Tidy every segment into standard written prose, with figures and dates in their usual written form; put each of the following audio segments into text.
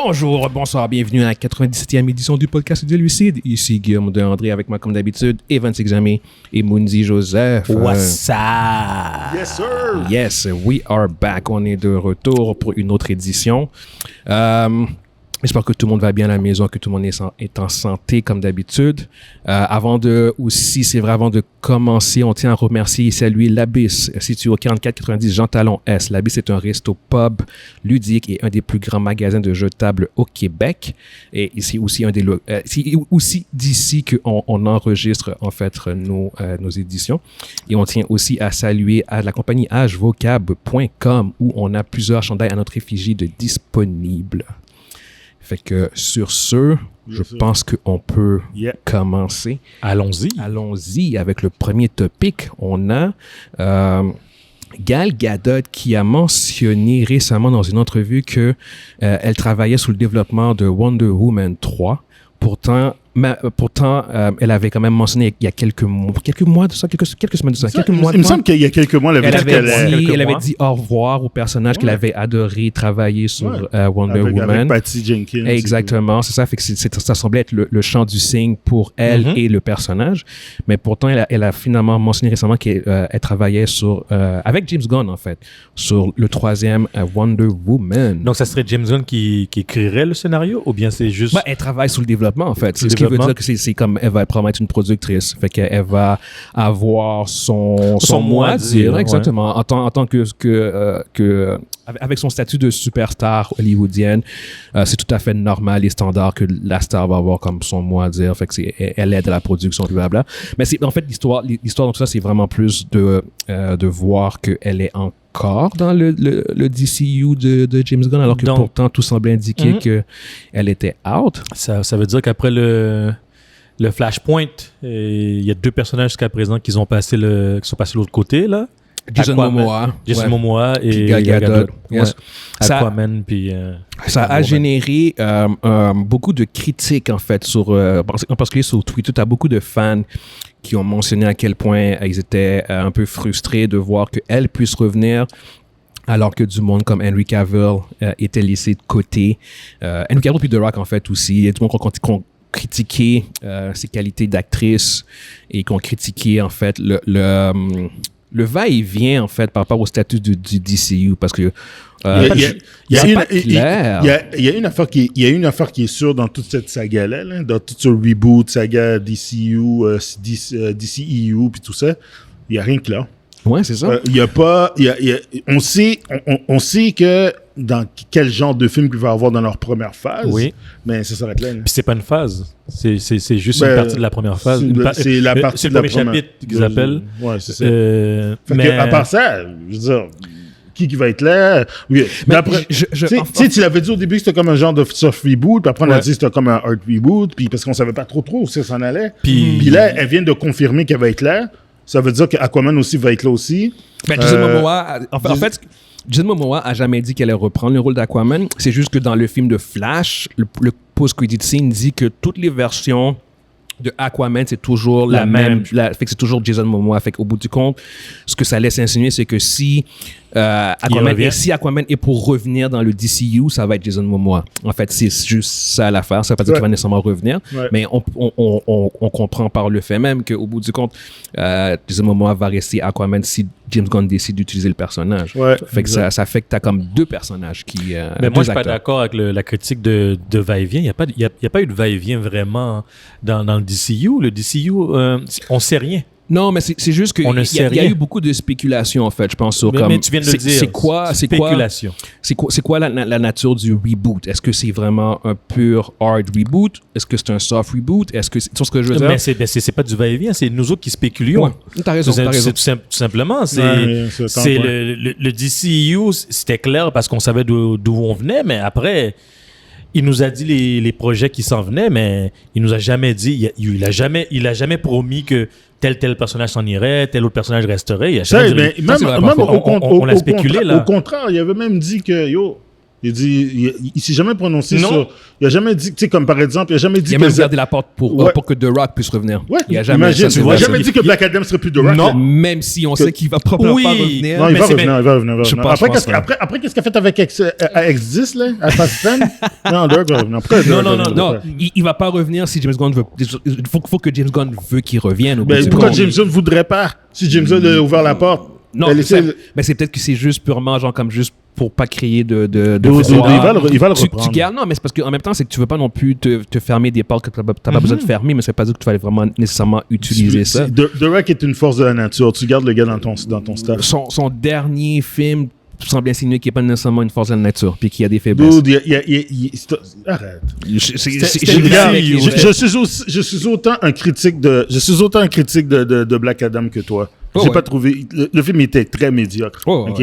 Bonjour, bonsoir, bienvenue à la 97e édition du podcast de Lucide. Ici Guillaume de André avec moi comme d'habitude, Evan Examé et Mounzi Joseph. What's up? Yes, sir! Yes, we are back. On est de retour pour une autre édition. J'espère que tout le monde va bien à la maison, que tout le monde est en santé comme d'habitude. Avant de commencer, on tient à remercier et saluer l'Abysse, situé au 4490 Jean Talon S. L'Abysse est un resto pub ludique et un des plus grands magasins de jeux de table au Québec. Et ici aussi aussi d'ici qu'on enregistre en fait nos éditions. Et on tient aussi à saluer à la compagnie agevocab.com où on a plusieurs chandails à notre effigie de disponibles. Fait que sur ce, je pense qu'on peut commencer. Allons-y avec le premier topic. On a Gal Gadot qui a mentionné récemment dans une entrevue que elle travaillait sur le développement de Wonder Woman 3. Pourtant, elle avait quand même mentionné il y a quelques mois de ça, quelques semaines de ça, Il me semble qu'il y a quelques mois, elle avait dit au revoir au personnage qu'elle avait adoré travailler sur Wonder Woman. Avec Patty Jenkins. Exactement, c'est ça. Fait que ça semblait être le chant du signe pour elle et le personnage. Mais pourtant, elle a finalement mentionné récemment qu'elle travaillait avec James Gunn, en fait, sur le troisième Wonder Woman. Donc, ça serait James Gunn qui écrirait le scénario ou bien c'est juste... Elle travaille sur le développement, en fait. Ce qui veut dire que c'est comme elle va probablement être une productrice. Fait qu'elle va avoir son mot à dire. Exactement. Ouais. En tant que avec son statut de superstar hollywoodienne, c'est tout à fait normal et standard que la star va avoir comme son mot à dire. Fait que elle aide à la production, blablabla. Mais c'est en fait l'histoire dans tout ça, c'est vraiment plus de voir qu'elle est encore dans le DCU de James Gunn, alors que pourtant tout semblait indiquer qu'elle était out. Ça veut dire qu'après le Flashpoint, il y a deux personnages jusqu'à présent qui sont passés de l'autre côté là. Jason Momoa et Gal Gadot. Yes. Aquaman puis ça a généré beaucoup de critiques en fait en particulier sur Twitter. Tu as beaucoup de fans qui ont mentionné à quel point ils étaient un peu frustrés de voir qu'elle puisse revenir alors que du monde comme Henry Cavill était laissé de côté. Henry Cavill puis The Rock en fait aussi. Il y a du monde qui ont critiqué ses qualités d'actrice et qui ont critiqué en fait le va-et-vient, en fait, par rapport au statut du DCU, parce que il y a une affaire qui est sûre dans toute cette saga-là, dans tout ce reboot, saga DCU, DCEU, puis tout ça, il n'y a rien que là. Ouais, c'est ça. On sait que dans quel genre de film qu'il va avoir dans leur première phase, mais ça s'arrête là. Puis c'est pas une phase, c'est juste une partie de la première phase. C'est la partie de la première. C'est le premier chapitre qu'ils appellent. Ouais, c'est ça. Mais à part ça, je veux dire, qui va être là? Oui. Mais après, tu l'avais dit au début que c'était comme un genre de soft reboot, puis après on a dit que c'était comme un hard reboot, puis parce qu'on savait pas trop où ça s'en allait. Puis là, elle vient de confirmer qu'elle va être là. Ça veut dire qu'Aquaman aussi va être là aussi. Jason Momoa, en fait, Jason Momoa a jamais dit qu'elle allait reprendre le rôle d'Aquaman. C'est juste que dans le film de Flash, le post-credit scene dit que toutes les versions de Aquaman, c'est toujours la même. Fait que c'est toujours Jason Momoa. Fait qu'au bout du compte, ce que ça laisse insinuer, c'est que si Aquaman est pour revenir dans le DCU, ça va être Jason Momoa. En fait, c'est juste ça l'affaire. Ça ne veut pas dire qu'il va nécessairement revenir, mais on comprend par le fait même qu'au bout du compte, Jason Momoa va rester Aquaman si James Gunn décide d'utiliser le personnage. Fait que ça fait que tu as comme deux personnages qui... mais moi, je suis pas d'accord avec la critique de va-et-vient. Il n'y a pas eu de va-et-vient vraiment dans le DCU. Le DCU, on ne sait rien. Non, mais c'est juste qu'il y a eu beaucoup de spéculation, en fait, je pense. Mais tu viens de le dire. C'est quoi la nature du reboot? Est-ce que c'est vraiment un pur hard reboot? Est-ce que c'est un soft reboot? Est-ce que c'est tout ce que je veux dire? Mais c'est pas du va-et-vient, c'est nous autres qui spéculions. Ouais, t'as raison. Tout simplement. C'est le DCEU, c'était clair parce qu'on savait d'où on venait, mais après... Il nous a dit les projets qui s'en venaient, mais il nous a jamais dit, il a jamais promis que tel personnage s'en irait, tel autre personnage resterait. Il a jamais on l'a spéculé là. Au contraire, il avait même dit que il s'est jamais prononcé sur... Il a jamais dit, tu sais, comme par exemple, il a jamais dit il a même gardé la porte pour que The Rock puisse revenir. Ouais, il a jamais, imagine, il a jamais dit que Black Adam serait plus The Rock. Non, même si on sait qu'il va probablement pas revenir. Non, il va revenir. Après, qu'est-ce qu'il a fait avec X10, là, à Fast 10? Non, The Rock va revenir. Non, il va pas revenir si James Gunn veut. Il faut que James Gunn veut qu'il revienne. Pourquoi James Gunn voudrait pas? Si James Gunn a ouvert la porte. Non, mais c'est peut-être que c'est juste purement genre comme juste pour pas créer de il va le reprendre. Tu gardes, non, mais c'est parce qu'en même temps, c'est que tu veux pas non plus te fermer des portes que tu n'as pas besoin de fermer, mais ça veut pas dire que tu vas vraiment nécessairement utiliser ça. The Rock est une force de la nature. Tu gardes le gars dans ton staff. Son dernier film semble insinuer qu'il n'est pas nécessairement une force de la nature puis qu'il y a des faiblesses. Arrête. Je suis autant un critique de Black Adam que toi. J'ai pas trouvé... Le film était très médiocre. OK?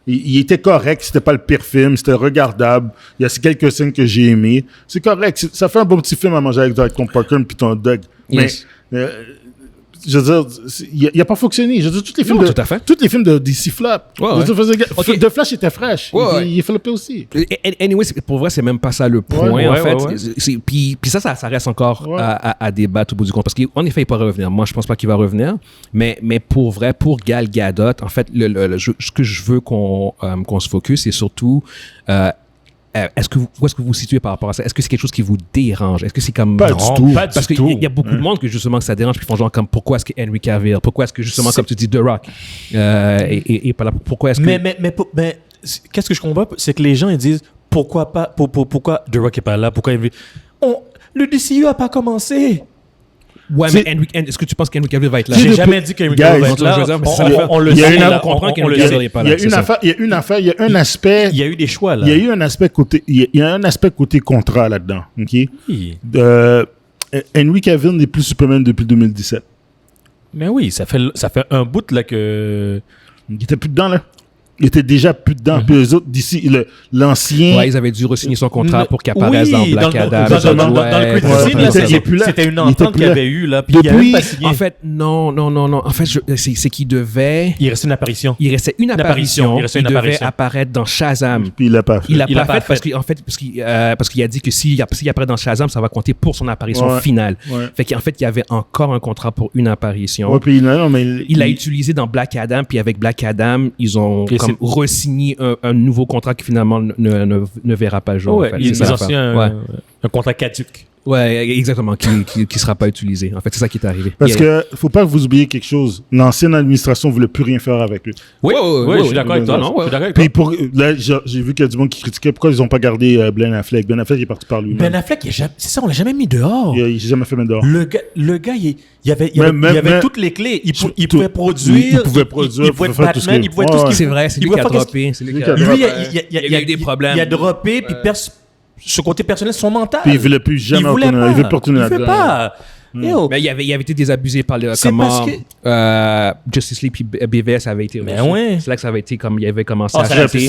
Il était correct, c'était pas le pire film, c'était regardable. Il y a quelques scènes que j'ai aimées. C'est correct, ça fait un bon petit film à manger avec ton popcorn puis ton dog. Yes. Mais, je veux dire, il a pas fonctionné. Je veux dire, tous les films de DC flop. The Flash était fraîche. Il est floppé aussi. Anyway, pour vrai, c'est même pas ça le point, en fait. Puis ça reste encore à débattre au bout du compte. Parce qu'en effet, il peut revenir. Moi, je pense pas qu'il va revenir. Mais pour vrai, pour Gal Gadot, en fait, ce que je veux qu'on se focus, c'est surtout... où est-ce que vous vous situez par rapport à ça? Est-ce que c'est quelque chose qui vous dérange? Est-ce que c'est comme... Pas du tout. Parce qu'il y a beaucoup de monde que justement que ça dérange, puis font genre comme pourquoi est-ce que Henry Cavill? Pourquoi est-ce que justement, comme tu dis, The Rock? Et pourquoi est-ce que... Mais qu'est-ce que je comprends? C'est que les gens ils disent pourquoi The Rock est pas là? Pourquoi Henry... Le DCU a pas commencé. Ouais, mais est-ce que tu penses qu'Henry Cavill va être là? J'ai jamais dit qu'Henry Cavill va être là. On le sait. On comprend qu'Henry Cavill n'est pas là. Il y a une affaire, il y a un aspect... Il y a eu des choix, là. Il y a eu un aspect côté... Il y a un aspect côté contrat là-dedans, OK? Oui. Henry Cavill n'est plus Superman depuis 2017. Mais oui, ça fait un bout, là, que... Il était plus dedans, là. Il était déjà plus dedans. Puis les autres, d'ici, l'ancien... Ouais, ils avaient dû re-signer son contrat pour qu'il apparaisse dans Black Adam. Dans le credit, c'était une entente qu'il y avait eu, là. Puis il n'avait pas signé. En fait, non. En fait, c'est qu'il devait... Il restait une apparition. Il restait une apparition. Il devait apparaître dans Shazam. Puis il l'a pas fait. Il l'a pas fait parce qu'il a dit que s'il apparaît dans Shazam, ça va compter pour son apparition finale. Fait qu'en fait, il y avait encore un contrat pour une apparition. Ouais, puis il l'a utilisé dans Black Adam, puis avec Black Adam, ils ont re-signé un nouveau contrat qui finalement ne verra pas le jour. Ouais, ils ont signé un contrat caduc. Ouais, exactement, qui sera pas utilisé. En fait, c'est ça qui est arrivé. Parce que faut pas que vous oubliez quelque chose. L'ancienne administration voulait plus rien faire avec lui. Oui, je suis d'accord avec toi. Non, je suis d'accord avec toi. Puis là, j'ai vu qu'il y a du monde qui critiquait pourquoi ils ont pas gardé Ben Affleck. Ben Affleck est parti par lui-même. Ben Affleck, c'est ça, on l'a jamais mis dehors. Il n'a jamais fait mettre dehors. Le gars, il y avait toutes les clés. Il pouvait produire. Il pouvait être Batman. Il pouvait tout ce qu'il... C'est vrai, c'est lui qui a droppé. Lui, il y a eu des problèmes. Il a droppé, puis ce côté personnel, son mental. Puis il ne voulait plus jamais retourner. Il veut pas retourner là-dedans. Il ne veut pas. Mais il avait été désabusé par le Justice League puis BVS avait été reçu. C'est là que ça avait été comme il avait commencé à chanter. Tu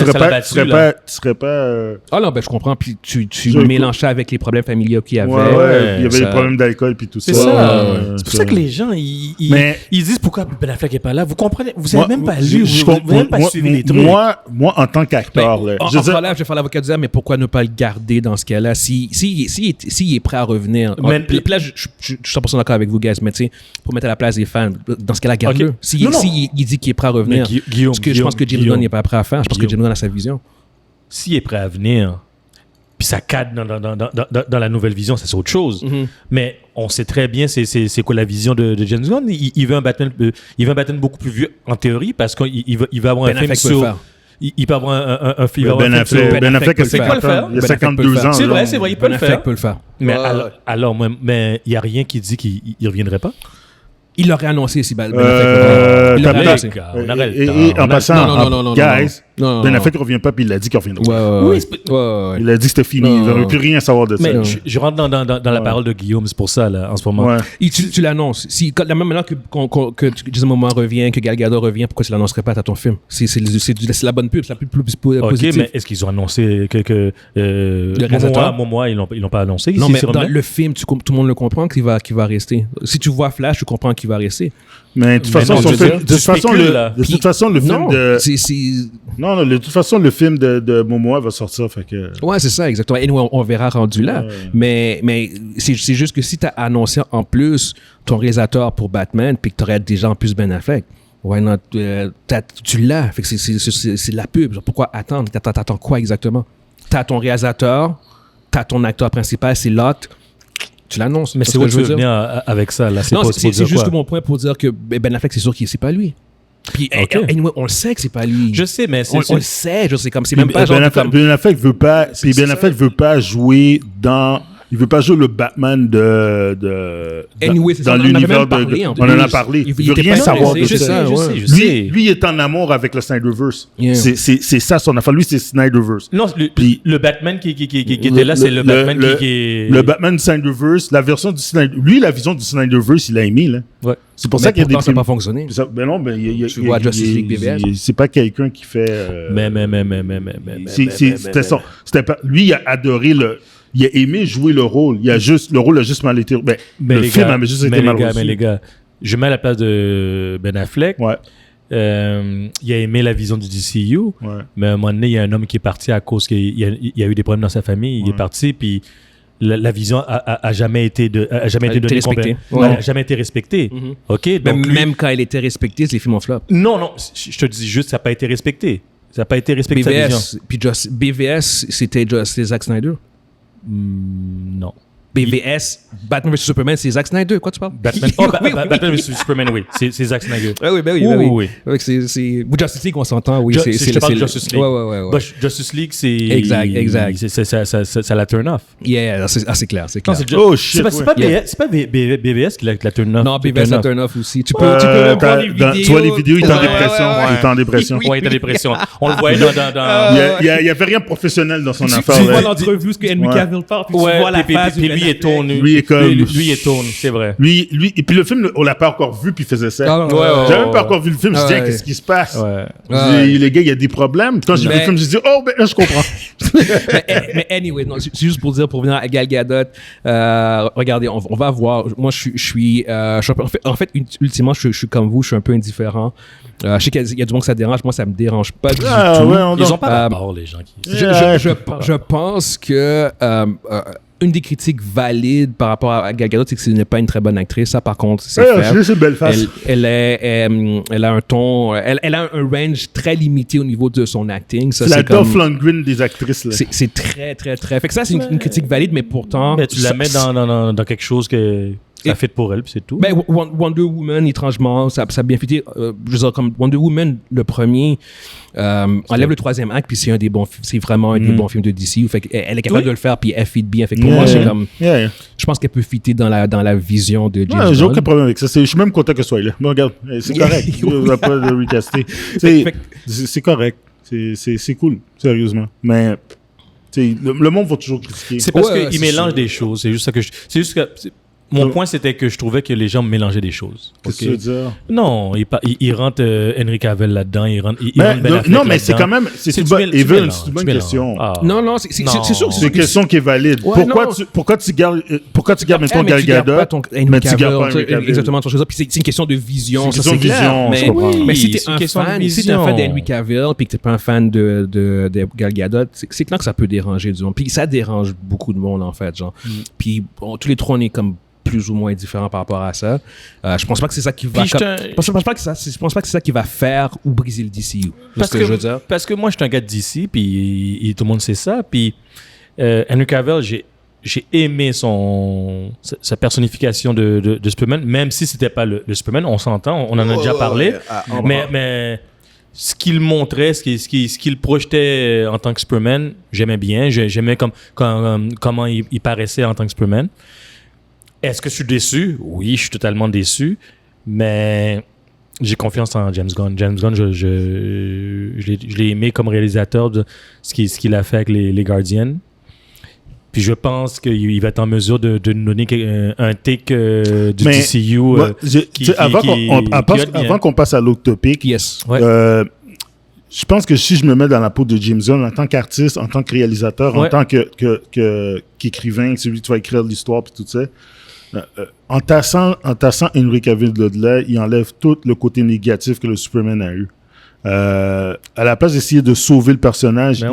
serais pas Ah non, ben je comprends, puis tu mélanges ça avec les problèmes familiaux qu'il y avait. Il y avait des problèmes d'alcool puis tout ça. C'est ça. C'est pour ça que les gens ils disent pourquoi Ben Affleck est pas là. Vous comprenez? Vous n'avez même pas lu, vous n'avez même pas suivi les trucs. Moi en tant qu'acteur, je vais faire l'avocat du diable, mais pourquoi ne pas le garder dans ce cas-là s'il est prêt à revenir? Puis là, je suis 100% d'accord avec vous, guys, mais tu sais, pour mettre à la place des fans, dans ce cas-là, garde-le. S'il dit qu'il est prêt à revenir, je pense que James Gunn n'est pas prêt à faire. Je pense que James Gunn a sa vision. S'il est prêt à venir, puis ça cadre dans la nouvelle vision, ça c'est autre chose. Mais on sait très bien c'est quoi la vision de James Gunn. Il veut un Batman beaucoup plus vieux, en théorie, parce qu'il va avoir un film sur... Il peut avoir un film. Ben Affleck, c'est quoi le faire? Il a 52 ans. C'est vrai, il peut le faire. Ben Affleck peut le faire. Mais alors, mais il n'y a rien qui dit qu'il ne reviendrait pas? Il l'aurait annoncé si Ben Affleck. Il l'aurait annoncé. En passant, guys, Ben Affleck ne revient pas, puis il a dit qu'il reviendra. Oui, il a dit que c'était fini. Il ne veut plus rien savoir de ça. Mais je rentre dans la parole de Guillaume, c'est pour ça, là, en ce moment. Tu l'annonces. La même manière que Jason Momoa revient, que Gal Gadot revient, pourquoi tu ne l'annoncerais pas à ton film? C'est la bonne pub, c'est la pub plus positive. Ok, mais est-ce qu'ils ont annoncé que Momoa, ils l'ont pas annoncé? Non, mais dans le film, tout le monde le comprend qu'il va rester. Si tu vois Flash, tu comprends qu'il va rester. Mais de toute façon, le film de... Non, Non, de toute façon, le film de Momoa va sortir, fait que... Ouais, c'est ça, exactement. Et nous, on verra rendu là. Mais c'est juste que si tu as annoncé en plus ton réalisateur pour Batman, puis que tu aurais déjà en plus Ben Affleck, why not, tu l'as. Fait que c'est de la pub. Genre, pourquoi attendre? T'attends quoi exactement? T'as ton réalisateur, t'as ton acteur principal, c'est Lot. Tu l'annonces. Mais c'est où tu veux venir avec ça, là? C'est juste que mon point pour dire que Ben Affleck, c'est sûr que c'est pas lui. Puis, anyway, on le sait que c'est pas lui. Je sais, mais on le sait. Je sais, comme c'est même pas Ben Affleck veut pas jouer dans... Il veut pas jouer le Batman anyway, dans l'univers de... On en a parlé. Il veut rien savoir de ça. Lui, il est en amour avec le Snyderverse. Yeah. C'est ça son affaire. Lui, c'est Snyderverse. Non, le Batman qui était là, c'est le Batman qui est... Le Batman du Snyderverse, la version du Snyderverse... Lui, la vision du Snyderverse, il l'a aimé, là. Ouais. C'est pour ça qu'il y a des... ça n'a pas fonctionné. Ben non, ben... Tu vois Justice League BVS. C'est pas quelqu'un qui fait... Lui, il a adoré le... Il a aimé jouer le rôle. Le rôle a juste mal été... le film a juste été mal reçu. Mais les gars, je mets à la place de Ben Affleck. Ouais. Il a aimé la vision du DCU. Ouais. Mais à un moment donné, il y a un homme qui est parti à cause qu'il y a eu des problèmes dans sa famille. Il est parti, puis la vision a jamais été donnée respectée. Elle jamais été respectée. OK? Donc même quand elle était respectée, les films ont flop. Non. Je te dis juste, ça n'a pas été respecté. Ça n'a pas été respecté. BVS, c'était Zack Snyder. Non. BVS, Batman vs Superman, c'est Zack Snyder. Quoi tu parles? Batman vs Superman, oui. C'est Zack Snyder. Oui. C'est Justice League, on s'entend, oui. Je te parle de Justice League. Ouais. Justice League, c'est... Exact. Ça la turn off. Yeah, c'est clair. Oh, shit, c'est pas BVS qui la turn off. Non, BVS la turn off aussi. Tu peux voir les vidéos. Tu vois les vidéos, il est en dépression. Il est en dépression. On le voyait dans... Il n'y avait rien de professionnel dans son affaire. Tu vois l'entrevue, ce que Henry Cavill parle, puis tu vois la face. Lui est tourne. Lui est tourne, c'est vrai. Et puis le film, on l'a pas encore vu, puis il faisait ça. J'avais même pas encore vu le film. Je disais, qu'est-ce qui se passe? Les gars, il y a des problèmes. Quand j'ai vu le film, je dis, oh, ben là, je comprends. mais anyway, c'est juste pour venir à Gal Gadot. Regardez, on va voir. Moi, je suis en fait, ultimement, je suis comme vous, je suis un peu indifférent. Je sais qu'il y a du monde que ça dérange. Moi, ça me dérange pas du tout. Ils ont pas rapport, les gens qui... Je pense que... une des critiques valides par rapport à Gal Gadot, c'est que ce n'est pas une très bonne actrice. Ça, par contre, c'est faible. C'est une belle face. Elle a un ton... Elle a un range très limité au niveau de son acting. Ça, c'est la Dolph Lundgren des actrices. Là. C'est très, très, très... Fait que ça, c'est une critique valide, mais pourtant... Mais tu la mets dans quelque chose que... Ça fit pour elle, puis c'est tout. Ben, Wonder Woman, étrangement, ça a bien fité. Je veux dire, comme Wonder Woman, le premier, enlève le troisième acte, puis c'est vraiment un des bons films de DC. Fait elle est capable de le faire, puis elle fit bien. Fait que pour moi, c'est comme... Je pense qu'elle peut fitter dans la vision de James Bond. J'ai aucun problème avec ça. Je suis même content que ce soit là. Mais regarde, c'est correct. On va pas le recaster. C'est correct. C'est cool, sérieusement. Mais... le monde va toujours critiquer. C'est parce qu'il mélange des choses. C'est juste ça que mon point, c'était que je trouvais que les gens mélangeaient des choses. Qu'est-ce que tu veux dire? Non, il rentre Henry Cavill là-dedans, il rentre Ben Affleck non, mais c'est quand même... C'est une bonne question. Non, c'est sûr que c'est une question qui est valide. Pourquoi tu gardes mettons, Gal Gadot, mais tu gardes pas exactement ton chose. Puis c'est une question de vision. C'est une question de vision, mais si t'es un fan d'Henry Cavill, puis que t'es pas un fan de Gal Gadot, c'est clair que ça peut déranger du monde. Puis ça dérange beaucoup de monde, en fait, genre. Puis tous les trois, on est comme plus ou moins différent par rapport à ça. Je pense pas que c'est ça qui va... Je pense pas que c'est ça qui va faire ou briser le DCU. Parce que moi, je suis un gars de DC, puis tout le monde sait ça. Puis Henry Cavill, j'ai aimé sa personnification de Superman, même si c'était pas le Superman. On s'entend, on en a déjà parlé. Mais ce qu'il montrait, ce qu'il projetait en tant que Superman, j'aimais bien. J'aimais comment il paraissait en tant que Superman. Est-ce que je suis déçu? Oui, je suis totalement déçu, mais j'ai confiance en James Gunn. James Gunn, je l'ai aimé comme réalisateur de ce qu'il a fait avec les Guardians. Puis je pense qu'il va être en mesure de nous donner un take du DCU. Avant qu'on passe à l'autre topic, je pense que si je me mets dans la peau de James Gunn en tant qu'artiste, en tant que réalisateur, en tant qu'écrivain, celui qui va écrire l'histoire et tout ça, en tassant Henry Cavill de là, il enlève tout le côté négatif que le Superman a eu. à la place d'essayer de sauver le personnage,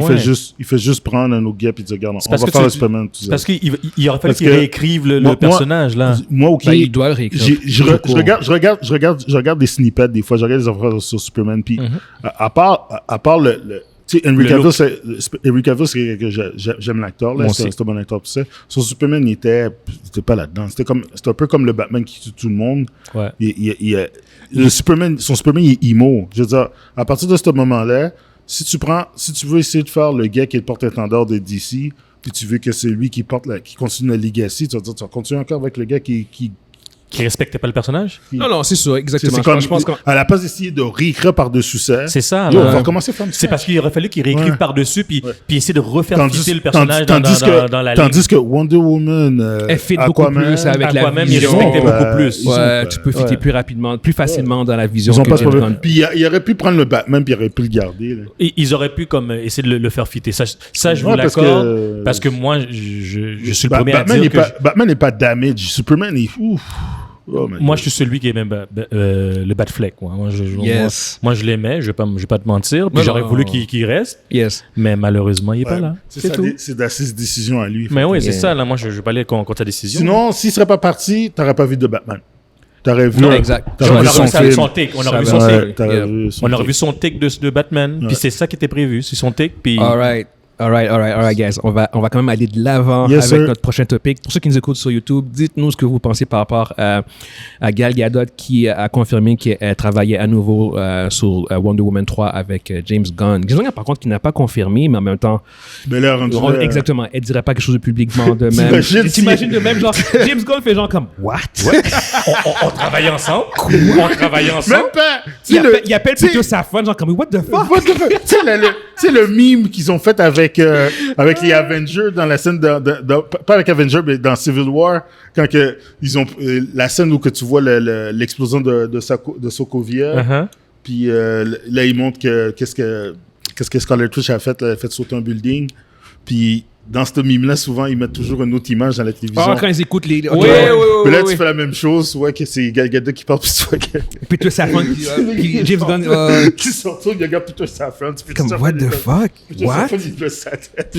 il fait juste prendre un autre gars et dire, regarde, on va faire le Superman. Parce qu'il aurait fallu qu'il réécrive le personnage, là. Moi, il doit le réécrire. Je regarde des snippets, des fois, je regarde des affaires sur Superman, puis à part le tu sais, Henry Cavill, c'est que j'aime l'acteur, là. C'est un bon acteur, tout ça. Sur Superman, il était pas là-dedans. C'était un peu comme le Batman qui tue tout le monde. Ouais. Son Superman, il est emo. Je veux dire, à partir de ce moment-là, si tu veux essayer de faire le gars qui est le porte-étendard de DC, puis tu veux que c'est lui qui continue la legacy, tu vas dire, tu vas continuer encore avec le gars qui respectait pas le personnage? Non, c'est ça, exactement. Je pense à la place d'essayer de réécrire par-dessus ça. C'est ça. On va commencer à faire c'est parce qu'il aurait fallu qu'il réécrive par-dessus puis essayer de refaire fitter le personnage dans la ligne. Tandis que Wonder Woman, elle fit beaucoup plus avec la vision. Il respectait beaucoup plus. Ouais, tu peux fitter plus rapidement, plus facilement dans la vision. Puis il aurait pu prendre le Batman puis il aurait pu le garder. Là. Et ils auraient pu comme essayer de le faire fitter. Ça je vous l'accorde. Parce que moi, je suis le premier à dire que... Batman n'est pas damage. Superman est fou. Moi, je suis celui qui aime le Batfleck. Moi, je l'aimais, je vais pas te mentir. Puis j'aurais voulu qu'il reste. Yes. Mais malheureusement, il n'est pas là. C'est tout. C'est d'assises décisions à lui. Mais oui, c'est ça. Là, moi, je vais pas aller contre sa décision. Sinon, s'il serait pas parti, t'aurais pas vu de Batman. T'aurais vu. Non, exact. On aurait vu son take. On aurait vu son take. On aurait vu son take de Batman. Puis c'est ça qui était prévu. C'est son take. Puis. All right, guys. On va quand même aller de l'avant avec notre prochain topic. Pour ceux qui nous écoutent sur YouTube, dites-nous ce que vous pensez par rapport à Gal Gadot qui a confirmé qu'elle travaillait à nouveau sur Wonder Woman 3 avec James Gunn. James Gunn, par contre, qui n'a pas confirmé, mais en même temps... exactement. Elle dirait pas quelque chose de publiquement de même. T'imagines de même, genre, James Gunn fait genre comme, what? On travaille ensemble? On travaille ensemble? Même pas! Il appelle plutôt sa femme, genre comme, what the fuck? Tu sais, le meme qu'ils ont fait avec les Avengers dans la scène pas avec Avengers, mais dans Civil War, quand ils ont la scène où que tu vois l'explosion de Sokovia, puis là ils montrent qu'est-ce que Scarlet Witch a fait, elle a fait sauter un building, puis dans ce mime-là, souvent, ils mettent toujours une autre image dans la télévision. Quand ils écoutent les... Oui. Mais là, tu fais la même chose, que c'est Gal Gadot qui parle, puis toi, Safran, puis James Gunn... qui se retourne, il regarde plutôt Safran. Comme, what the fuck? What? Safran, il fait sa tête.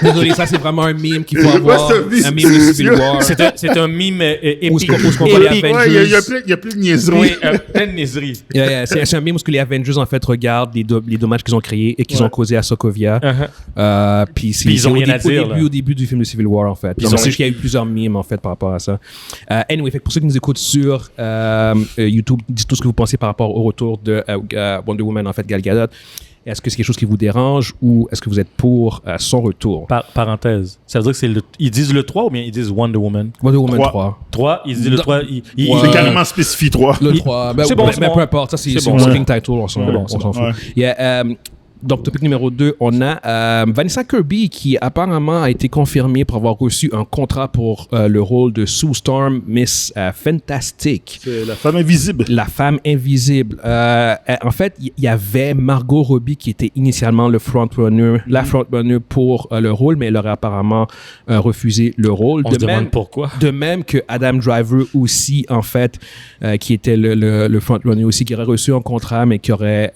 Désolé, ça, c'est vraiment un meme qu'il faut avoir. Un meme de Civil War. C'est un meme épique. Il y a plus de niaiseries. Oui, plein de niaiseries. C'est un meme où les Avengers, en fait, regardent les dommages qu'ils ont créés et qu'ils ont causés à Sokovia. Puis ils ont rien à dire. Au début du film de Civil War, en fait. Il y a eu plusieurs memes, en fait, par rapport à ça. Anyway, pour ceux qui nous écoutent sur YouTube, dites tout ce que vous pensez par rapport au retour de Wonder Woman, en fait, Gal Gadot. Est-ce que c'est quelque chose qui vous dérange ou est-ce que vous êtes pour son retour? Parenthèse. Ça veut dire que ils disent le 3 ou bien ils disent Wonder Woman? Wonder Woman 3. 3, ils disent le 3. C'est carrément spécifié 3. Le 3. C'est bon, mais peu importe. Ça, c'est un working title. On s'en fout. Donc, topic numéro 2, on a Vanessa Kirby qui apparemment a été confirmée pour avoir reçu un contrat pour le rôle de Sue Storm, Miss Fantastic. C'est la femme invisible. La femme invisible. En fait, il y avait Margot Robbie qui était initialement la frontrunner pour le rôle, mais elle aurait apparemment refusé le rôle. On se demande pourquoi. De même que Adam Driver aussi, en fait, qui était le frontrunner aussi, qui aurait reçu un contrat, mais qui aurait,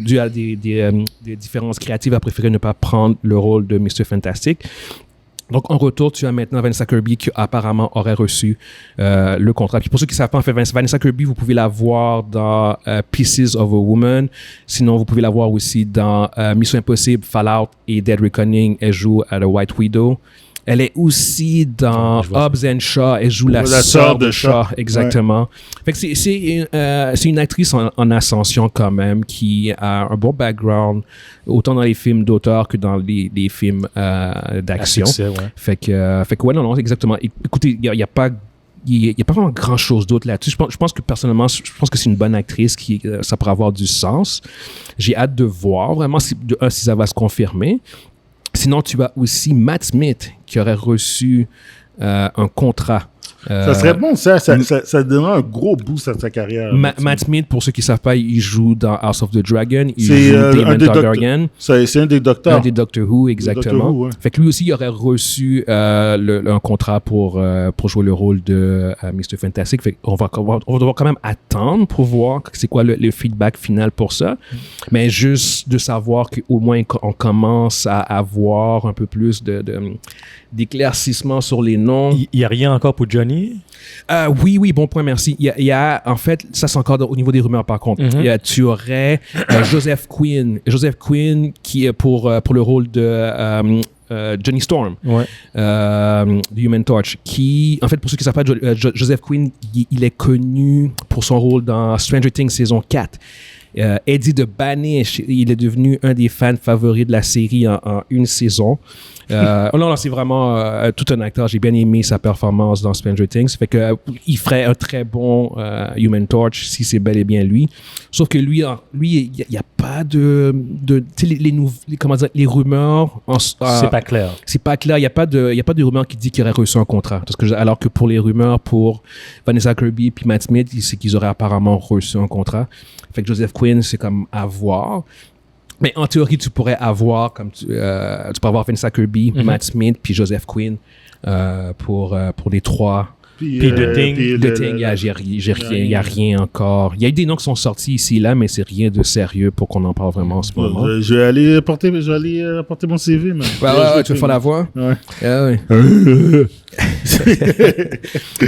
dû à des différences créatives, a préféré ne pas prendre le rôle de Mr. Fantastic. Donc, en retour, tu as maintenant Vanessa Kirby qui apparemment aurait reçu le contrat. Puis pour ceux qui ne savent pas, en fait, Vanessa Kirby, vous pouvez la voir dans Pieces of a Woman. Sinon, vous pouvez la voir aussi dans Mission Impossible, Fallout et Dead Reckoning. Elle joue à The White Widow. Elle est aussi dans Hobbs and Shaw. Elle joue la sœur de Shaw, exactement. Ouais. Fait que c'est une actrice en ascension quand même qui a un bon background, autant dans les films d'auteur que dans les films d'action. Fait que ouais, non, exactement. Écoutez, il n'y a pas vraiment grand-chose d'autre là-dessus. Je pense que personnellement, je pense que c'est une bonne actrice ça pourrait avoir du sens. J'ai hâte de voir vraiment si ça va se confirmer. Sinon, tu as aussi Matt Smith qui aurait reçu un contrat Ça serait bon, ça donnerait un gros boost à sa carrière. Matt Smith, pour ceux qui ne savent pas, il joue dans House of the Dragon. Il joue Daemon Targaryen. C'est un des docteurs. Un des Doctor Who, exactement. Doctor Who, ouais. Fait que lui aussi, il aurait reçu un contrat pour jouer le rôle de Mr. Fantastic. Fait qu'on va devoir quand même attendre pour voir c'est quoi le feedback final pour ça. Mais juste de savoir qu'au moins on commence à avoir un peu plus d'éclaircissement sur les noms. Il n'y a rien encore pour Johnny? Oui, bon point, merci. Il y a, en fait, ça c'est encore au niveau des rumeurs par contre. Tu aurais Joseph Quinn qui est pour le rôle de Johnny Storm, du Human Torch, qui, en fait, pour ceux qui ne savent pas, Joseph Quinn, il est connu pour son rôle dans Stranger Things saison 4. Eddie de Banish, il est devenu un des fans favoris de la série en une saison. Non, c'est vraiment tout un acteur. J'ai bien aimé sa performance dans Stranger Things. Fait que il ferait un très bon Human Torch si c'est bel et bien lui. Sauf que lui, il n'y a pas de les rumeurs. C'est pas clair. C'est pas clair. Il n'y a pas de rumeurs qui dit qu'il aurait reçu un contrat. Alors que pour les rumeurs pour Vanessa Kirby puis Matt Smith, c'est qu'ils auraient apparemment reçu un contrat. Fait que Joseph Quinn, c'est comme à voir. Mais en théorie, tu pourrais avoir, tu peux avoir Vanessa Kirby, Matt Smith, puis Joseph Quinn pour les trois. Puis The Thing, il n'y a rien encore. Il y a eu des noms qui sont sortis ici et là, mais c'est rien de sérieux pour qu'on en parle vraiment en ce moment. Je vais aller porter mon CV, man. Ouais, tu veux faire la voix? Ouais. Ouais.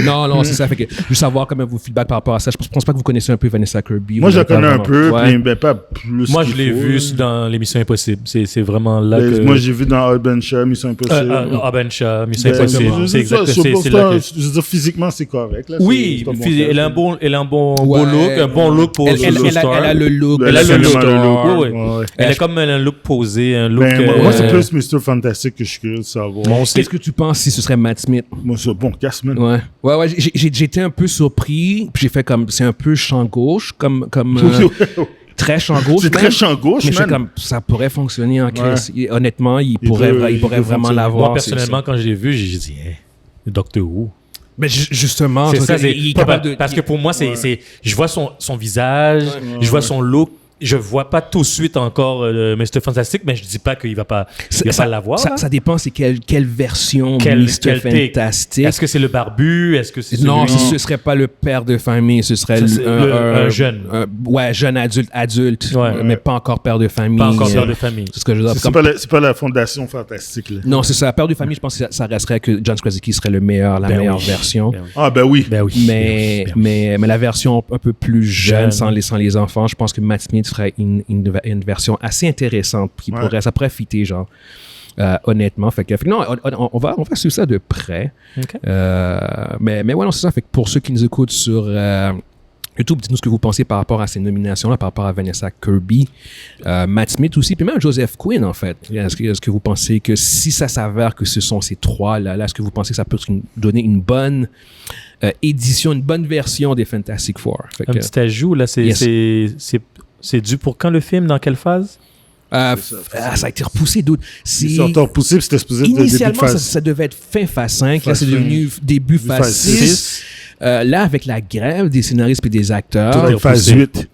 non, c'est ça. Fait que juste savoir comment vous feedback par rapport à ça. Je pense pas que vous connaissez un peu Vanessa Kirby. Moi, je la connais un peu, mais pas plus. Moi, je l'ai vu dans l'émission Impossible. C'est vraiment là que... Moi, j'ai vu dans Albenshaw, Mission Impossible. Albenshaw, Mission Impossible. C'est exact. C'est là que... Je veux dire, physiquement, c'est correct. Là. Oui, elle a un bon look. Un bon look pour elle a le look. Elle a le look. Elle a comme un look posé, un look... Moi, c'est plus Mr. Fantastic que je suis curieux de savoir. Qu'est-ce que tu penses si ce serait Matt Smith? Moi, c'est bon, Casman. Ouais. J'étais un peu surpris. Puis j'ai fait comme, c'est un peu champ gauche, comme très champ gauche. C'est très champ gauche, mais comme, ça pourrait fonctionner en crise. Honnêtement, il pourrait vraiment l'avoir. Moi, personnellement, quand je l'ai vu, j'ai dit, Doctor Who. Mais justement, c'est ça, parce que pour moi, je vois son visage, je vois son look. Je vois pas tout de suite encore Mr. Fantastic, mais je dis pas qu'il va pas l'avoir. Ça dépend, c'est quelle version Mr. Fantastic. Est-ce que c'est le barbu? Est-ce que c'est Non, ce serait pas le père de famille, ce serait un jeune. Jeune adulte, mais pas encore père de famille. Pas encore père de famille. C'est ce que je veux dire. C'est pas la fondation fantastique. Là. Non, c'est ça. Père de famille, je pense que ça resterait que John Krasinski serait la meilleure version. Ah ben oui. Mais la version un peu plus jeune, sans les enfants, je pense que Matt Smith ferait une version assez intéressante ça pourrait fitter, genre. Honnêtement, fait que non, on va suivre ça de près. Okay. Mais ouais, non, c'est ça. Fait que pour ceux qui nous écoutent sur YouTube, dites-nous ce que vous pensez par rapport à ces nominations-là, par rapport à Vanessa Kirby, Matt Smith aussi, puis même Joseph Quinn, en fait. Est-ce que vous pensez que si ça s'avère que ce sont ces trois-là, est-ce que vous pensez que ça peut donner une bonne édition, une bonne version des Fantastic Four? Un petit ajout, là, c'est dû pour quand le film? Dans quelle phase? Ça a été repoussé d'autres. Ils sont repoussés, puis c'était supposé être initialement, début de phase. ça devait être fin phase 5. Là, c'est devenu début phase 6. Là, avec la grève des scénaristes et des acteurs... Tout phase 8.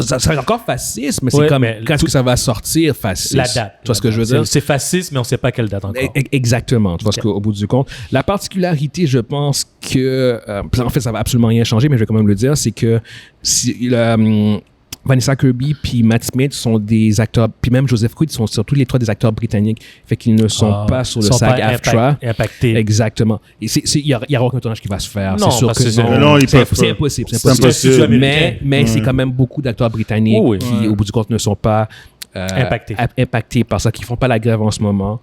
Ça serait encore phase 6, mais c'est comme quand est-ce que ça va sortir phase 6? La date. Tu vois ce que je veux dire? C'est phase 6, mais on ne sait pas quelle date encore. Exactement. Tu vois ce qu'au bout du compte. La particularité, je pense que... en fait, ça va absolument rien changer, mais je vais quand même le dire, c'est que... Vanessa Kirby puis Matt Smith sont des acteurs, puis même Joseph Quinn sont surtout les trois des acteurs britanniques, fait qu'ils ne sont pas sur le SAG-AFTRA. Impactés. Exactement. Il n'y aura aucun tournage qui va se faire. Non, c'est sûr que c'est impossible. C'est impossible. Mais c'est quand même beaucoup d'acteurs britanniques qui, au bout du compte, ne sont pas impactés par ça, qui font pas la grève en ce moment.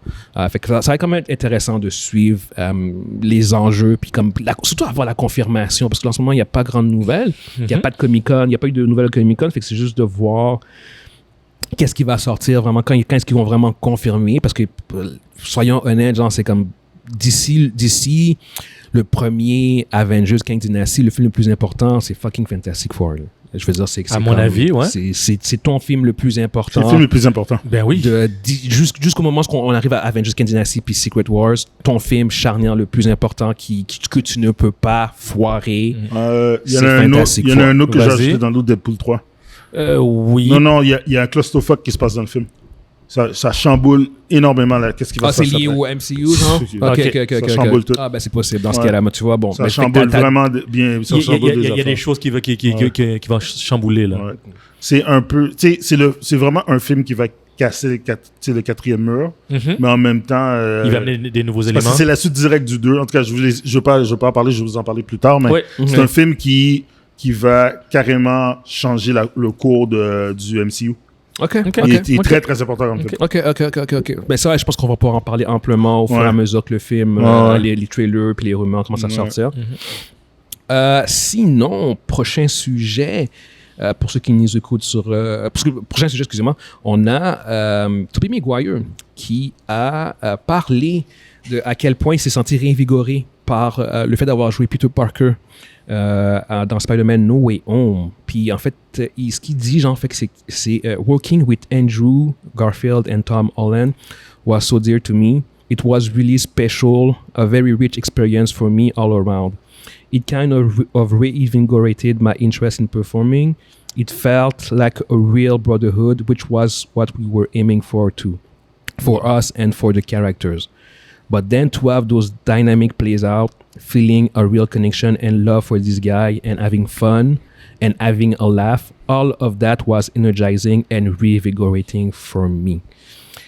Fait que ça va quand même être intéressant de suivre les enjeux, puis surtout avoir la confirmation, parce que en ce moment, il n'y a pas grande nouvelle. Il n'y a pas de Comic-Con, il n'y a pas eu de nouvelles Comic-Con, fait que c'est juste de voir qu'est-ce qui va sortir vraiment, quand est-ce qu'ils vont vraiment confirmer, parce que, soyons honnêtes, genre, c'est comme d'ici le premier Avengers Kang Dynasty, le film le plus important, c'est fucking Fantastic Four. Je veux dire, c'est à mon avis, ouais. C'est ton film le plus important. C'est le film le plus important. Ben oui. Jusqu'au moment où on arrive à Avengers Kang Dynasty puis Secret Wars, ton film charnière le plus important que tu ne peux pas foirer. Il y en a un autre que j'ai ajouté dans l'autre Deadpool 3. Oui. Non, il y a un clusterfuck qui se passe dans le film. Ça chamboule énormément là. Qu'est-ce qui va se passer? C'est lié au MCU, genre? Ok. Ça chamboule tout. Ah, ben c'est possible dans ce cas-là. Mais tu vois, bon. Ça chamboule vraiment bien. Il y a des choses qui vont chambouler, là. Ouais. C'est un peu... Tu sais, c'est vraiment un film qui va casser le quatrième mur, mais en même temps... il va amener des nouveaux éléments. Parce que c'est la suite directe du 2. En tout cas, je veux pas en parler, je vais vous en parler plus tard, mais c'est un film qui va carrément changer le cours du MCU. Il est très, très important comme film. OK. Ben ça, je pense qu'on va pouvoir en parler amplement au fur et à mesure que le film, les trailers puis les rumeurs commencent à sortir. Sinon, prochain sujet, pour ceux qui nous écoutent prochain sujet, excusez-moi, on a Tobey Maguire qui a parlé de à quel point il s'est senti réinvigoré par le fait d'avoir joué Peter Parker dans Spider-Man No Way Home. Puis en fait, ce qu'il dit, genre, fait que c'est working with Andrew Garfield and Tom Holland was so dear to me. It was really special, a very rich experience for me all around. It kind of reinvigorated my interest in performing. It felt like a real brotherhood, which was what we were aiming for us and for the characters. But then to have those dynamic plays out, feeling a real connection and love for this guy and having fun and having a laugh, all of that was energizing and revigorating for me.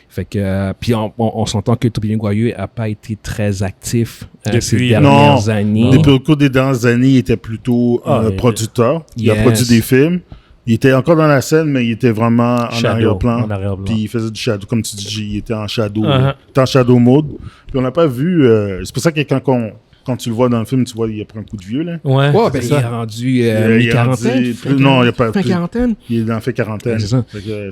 Fait que, puis on s'entend que Tobey Maguire n'a pas été très actif ces dernières années. Depuis le cours des dernières années, il était plutôt producteur. Il a produit des films. Il était encore dans la scène, mais il était vraiment en arrière-plan. Puis il faisait du shadow, comme tu dis, il était en shadow, en shadow mode. Puis on n'a pas vu... c'est pour ça que quand tu le vois dans le film, tu vois, il a pris un coup de vieux, là. Ouais, ben il est rendu mi-quarantaine. Non, il n'y a pas... Fin quarantaine? Il est dans fait quarantaine. C'est ça.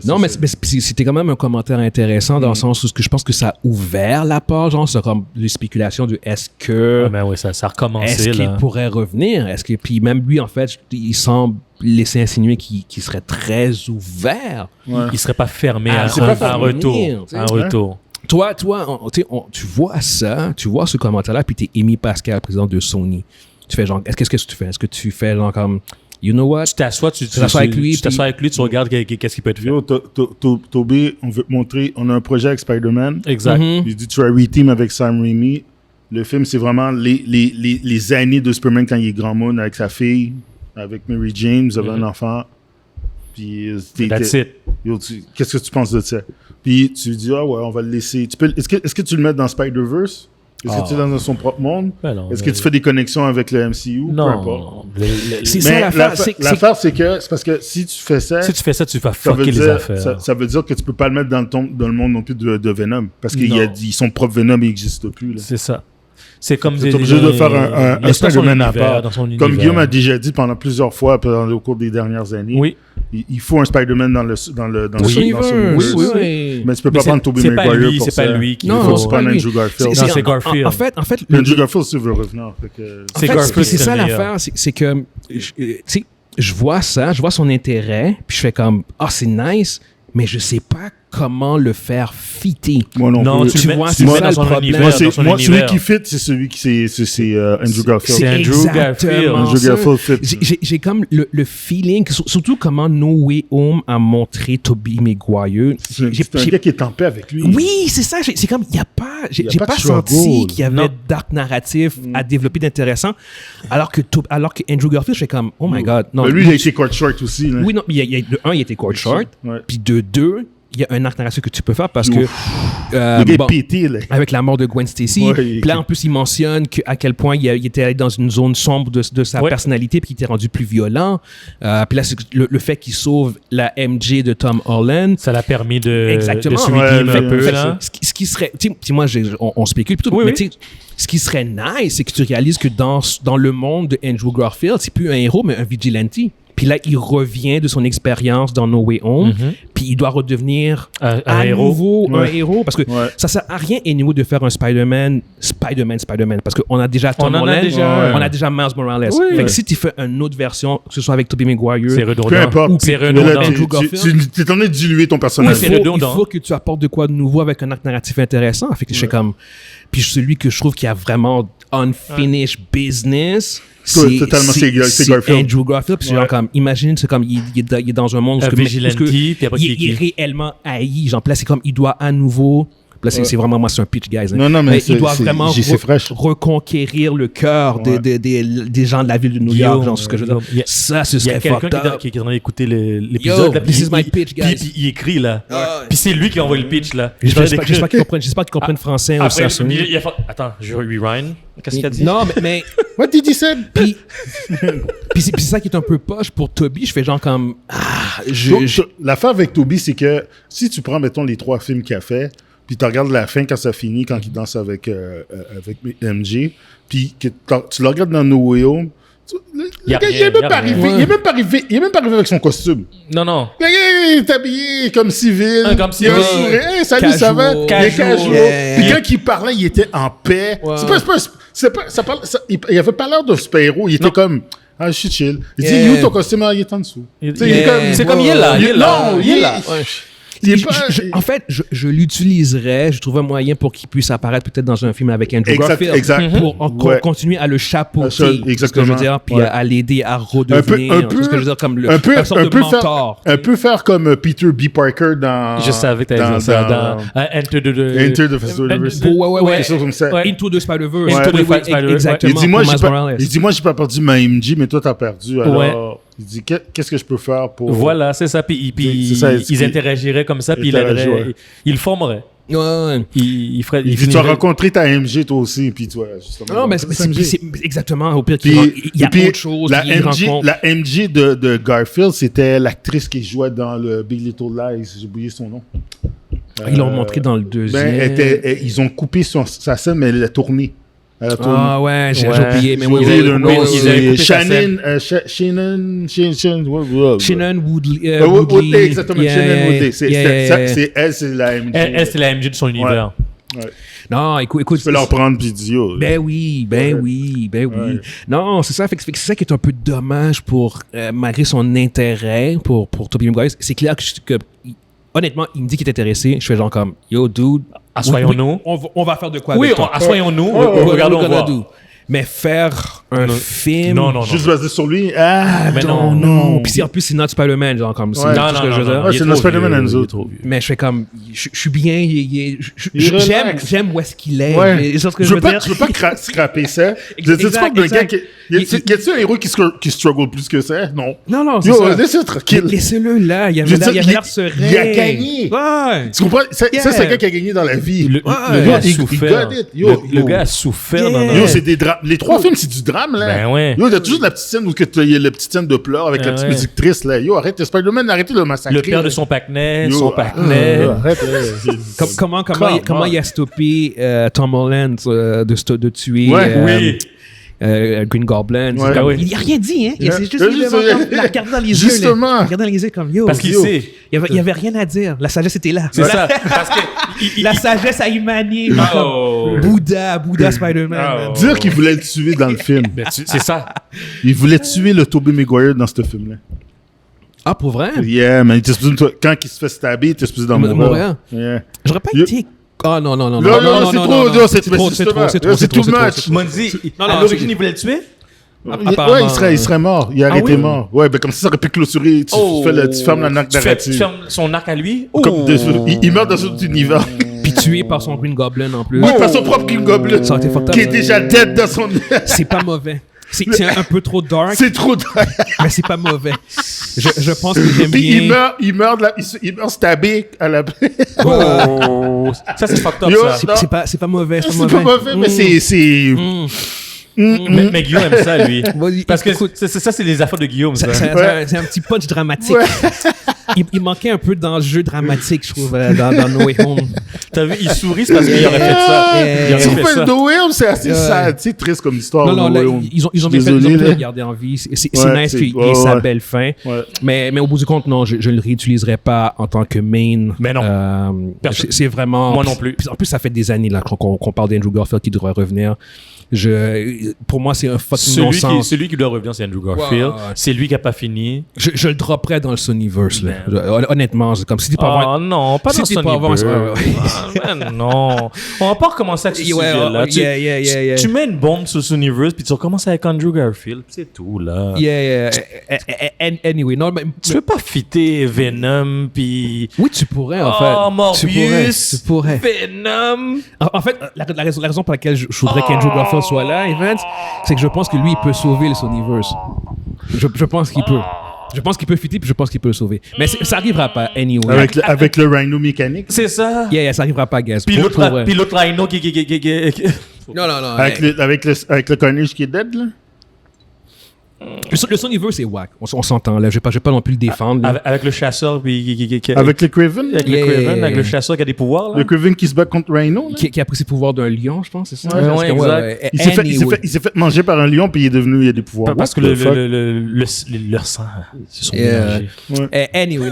Non, mais c'était quand même un commentaire intéressant dans le sens où je pense que ça a ouvert la porte, genre, c'est comme les spéculations de est-ce que... Ben oui, ça a recommencé, est-ce qu'il pourrait revenir? Puis même lui, en fait, il semble laisser insinuer qu'il serait très ouvert. Ouais. Il serait pas fermé à un retour. Toi, tu vois ça, tu vois ce commentaire-là, puis t'es Amy Pascal, président de Sony. Tu fais genre, qu'est-ce que tu fais? Est-ce que tu fais genre comme, you know what? Tu t'assois avec lui, tu regardes qu'est-ce qu'il peut te faire. Tobey, on veut te montrer, on a un projet avec Spider-Man. Exact. Il dit, tu vas re-team avec Sam Raimi. Le film, c'est vraiment les années de Spider-Man quand il est grand monde avec sa fille, avec Mary Jane, vous avez un enfant. Puis, that's it. Qu'est-ce que tu penses de ça? Puis tu dis, on va le laisser. Est-ce que tu le mets dans Spider-Verse? Est-ce que tu es dans son propre monde? Est-ce que tu fais des connexions avec le MCU? Non. Peu importe. C'est ça l'affaire. L'affaire, c'est parce que si tu fais ça... tu vas fucker les affaires. Ça veut dire que tu peux pas le mettre dans le monde non plus de Venom. Parce qu'ils son propre Venom, il n'existe plus. Là. C'est ça. C'est comme tu es obligé de faire un Spider-Man à part. Comme Guillaume a déjà dit pendant plusieurs fois au cours des dernières années. Oui. Il faut un Spider-Man dans son univers. Oui. Mais tu peux pas prendre Tobey Maguire pour ça. C'est pas lui qui faut. C'est pas Andrew Garfield. Non, c'est Garfield. En fait, Andrew Garfield, c'est veut revenir. C'est Garfield. C'est ça l'affaire. C'est que, je vois ça, je vois son intérêt, puis je fais comme, c'est nice, mais je sais pas comment le faire fitter. Moi non plus. Tu vois, c'est ça le problème. Moi, celui qui fit, c'est celui qui c'est Andrew Garfield. C'est Andrew Garfield. Andrew Garfield fit. J'ai comme le feeling, surtout comment No Way Home a montré Tobey Maguire. C'est un gars qui est en paix avec lui. Oui, c'est ça. C'est comme, j'ai pas senti qu'il y avait d'arc narratif à développer d'intéressant, alors que Andrew Garfield, je fais comme, oh my God. Non, lui, il a été court short aussi. Oui, non, de un, il était court short, puis de deux, il y a un arc narratif que tu peux faire parce que avec la mort de Gwen Stacy, puis là en plus il mentionne à quel point il était allé dans une zone sombre de sa personnalité puis qu'il était rendu plus violent, puis là le fait qu'il sauve la MJ de Tom Holland, ça l'a permis de se un peu là. Ce qui serait, moi on spécule plutôt, mais ce qui serait nice, c'est que tu réalises que dans le monde de Andrew Garfield, c'est plus un héros mais un vigilante. Puis là, il revient de son expérience dans No Way Home. Puis il doit redevenir un héros. Un héros. Parce que ça sert à rien, anyway, de faire un Spider-Man. Parce qu'on a déjà Tom Holland. On a déjà Miles Morales. Fait que si tu fais une autre version, que ce soit avec Tobey Maguire. C'est redondant. Peu importe. Ou c'est redondant. Andrew Garfield. Tu es en train de diluer ton personnage. Il faut que tu apportes de quoi de nouveau avec un arc narratif intéressant. Fait que je fais comme... Puis celui que je trouve qui a vraiment unfinished business, c'est Andrew Garfield. Puis genre comme, imagine, c'est comme, il est dans un monde où il est réellement haï. Genre, là, c'est comme, il doit à nouveau... Là, c'est vraiment, moi, c'est un pitch, guys. Non, mais il doit vraiment reconquérir le cœur des gens de la ville de New York. Genre, ce que je veux dire. Ça, ce serait fucked up. Il y a quelqu'un qui est en train d'écouter l'épisode. This is my pitch, guys. Puis il écrit, là. Puis c'est lui qui envoie le pitch, là. J'espère qu'ils comprennent français. Attends, je rewind. Qu'est-ce qu'il a dit? Non, mais... What did he say? Puis c'est ça qui est un peu poche pour Toby. Je fais genre comme... L'affaire avec Toby, c'est que si tu prends, mettons, les 3 films qu'il a fait, puis tu regardes la fin quand ça finit, quand il danse avec MJ, puis que tu le regardes dans No Way Home, il est même pas arrivé avec son costume. Non. Il est habillé comme civil. Comme civil. Il a un sourire. Hey, salut, ça va? Il est casual. Puis quand il parlait, il était en paix. Il avait pas l'air de super-héros. Il était comme... Ah, je suis chill. Il dit, où ton costume? Il est en dessous. C'est comme il est là. Non, il est là. En fait, je l'utiliserais. Je trouve un moyen pour qu'il puisse apparaître peut-être dans un film avec Andrew Garfield pour continuer à le chapeauter. Exactement. Ce que je veux dire, puis à l'aider à redevenir. Ce que je veux dire, comme un sorte de mentor. Un peu faire comme Peter B. Parker dans... Je savais que t'allais dire ça. Dans Enter the Spider-Verse. Ouais. Quelque chose comme ça. Into the Spider-Verse. Exactement. Il dit, moi, j'ai pas perdu ma MJ, mais toi, t'as perdu. Alors... Il dit, qu'est-ce que je peux faire pour... Voilà, c'est ça. Puis ils interagiraient comme ça, puis ils le formeraient. Ouais. Il dit, tu as rencontré ta MJ, toi aussi, puis toi, justement. Non, mais c'est exactement. Au pire, il y a autre chose. La MJ de Garfield, c'était l'actrice qui jouait dans le Big Little Lies. J'ai oublié son nom. Ils l'ont montré dans le deuxième. Ils ont coupé sa scène, mais elle a tourné. Ah ouais, j'ai oublié, mais oui, le nom, c'est Shannon Woodley. Exactement, Shannon Woodley. C'est la MJ. Elle, c'est la MJ de son univers. Non, écoute. Tu peux leur prendre vidéo. Ben oui. Non, c'est ça. C'est ça qui est un peu dommage pour, malgré son intérêt pour Tobey Maguire. C'est clair que honnêtement, il me dit qu'il est intéressé. Je fais genre comme, yo, dude. Assoyons-nous. On va faire de quoi avec toi. Assoyons-nous. Regardons voir. Mais faire un film... Non. Juste basé sur lui? Mais non. Puis en plus, c'est notre Spider-Man, genre comme... C'est notre Spider-Man Enzo. Mais je fais comme... Je suis bien... J'aime où est-ce qu'il est. Je veux pas scraper ça. Y a-t-il un héros qui struggle plus que ça? Non. Non, c'est ça. Laissez-le tranquille. Laissez-le là. Il avait l'air serein. Il a gagné. Tu comprends? Ça, c'est quelqu'un qui a gagné dans la vie. Le gars a souffert. Le gars a souffert dans la vie. C'est des drames. Les 3 films, c'est du drame, là. Ben ouais. Yo, il y a toujours la petite scène où il y a la petite scène de pleurs avec la petite musique triste, là. Yo, arrête, Spider-Man, arrêtez de le massacrer. Le père de son pacnet, Arrête. Comment il a stoppé Tom Holland de tuer... Green Goblin. Il n'a rien dit, hein. C'est juste la regarder dans les yeux. Justement. Regarder dans les yeux comme yo. Parce qu'il sait. Il n'y avait rien à dire. La sagesse était là. C'est ça. Parce que la sagesse a émané. Bouddha Spider-Man. Dire qu'il voulait le tuer dans le film. C'est ça. Il voulait tuer le Tobey Maguire dans ce film-là. Ah, pour vrai? Yeah, mais quand il se fait stabber, il était supposé dans mourir. J'aurais pas été... Ah non, c'est too much. Mondi, à l'origine, il voulait le tuer? Ouais, il serait mort. Il aurait été mort. Ouais, ben comme ça aurait pu clôturer. Tu fermes la arc narrative. Tu fermes son arc à lui? Il meurt dans cet univers. Puis tué par son Green Goblin en plus. Oui, par son propre Green Goblin. Ça aurait été fucked up. Qui est déjà dead dans son... C'est pas mauvais. C'est un peu trop dark. C'est trop dark. Mais c'est pas mauvais. Je pense que j'aime bien. Il meurt stabé à la... Ça, c'est fucked up, ça. C'est pas mauvais. C'est pas mauvais, mais c'est... Mais Guillaume aime ça, lui. Parce que ça, c'est les affaires de Guillaume, ça. C'est un petit punch dramatique. il manquait un peu d'enjeu dramatique, je trouve, dans No Way Home. T'as vu, il sourit parce qu'il aurait fait ça. Tu fais le No Way Home, c'est assez sad, c'est triste comme histoire. Non, là, ils ont bien fait de le garder en vie. C'est nice qu'il ait sa belle fin. Mais au bout du compte, non, je ne le réutiliserai pas en tant que main. Mais non. C'est vraiment... Moi non plus. En plus, ça fait des années là, qu'on parle d'Andrew Garfield qui devrait revenir. Pour moi, c'est un fucking non-sens. Celui qui doit revenir, c'est Andrew Garfield. C'est lui qui n'a pas fini. Je le dropperais dans le Sonyverse. Honnêtement, c'est comme si tu peux avoir... non, pas dans Sonyverse. Non. On va pas recommencer avec ce sujet-là. Tu mets une bombe sur Sonyverse, puis tu recommences avec Andrew Garfield, c'est tout, là. Anyway, non, mais... Tu peux pas fitter Venom, puis... Oui, tu pourrais, en fait. Oh, Morbius, tu pourrais. Venom. En fait, la raison pour laquelle je voudrais qu'Andrew Garfield soit là, Evans, c'est que je pense que lui, il peut sauver le Sonyverse. Je pense qu'il peut. Je pense qu'il peut fitter, puis je pense qu'il peut le sauver. Mais ça arrivera pas, anyway. Avec le Rhino mécanique. C'est ça. Ça arrivera pas, guys. Puis l'autre Rhino qui... Non. Avec le Carnage qui est dead, là? Le Sonyverse, c'est whack. On s'entend, là. Je vais pas non plus le défendre. Avec le chasseur, puis... Avec le Kraven? Avec le chasseur qui a des pouvoirs, là. Le Kraven qui se bat contre Rhino, là? Qui a pris ses pouvoirs d'un lion, je pense, c'est ça? Ouais, exact. Il s'est fait manger par un lion, puis il a des pouvoirs. Parce que leur sang se sont mélangés. Anyway,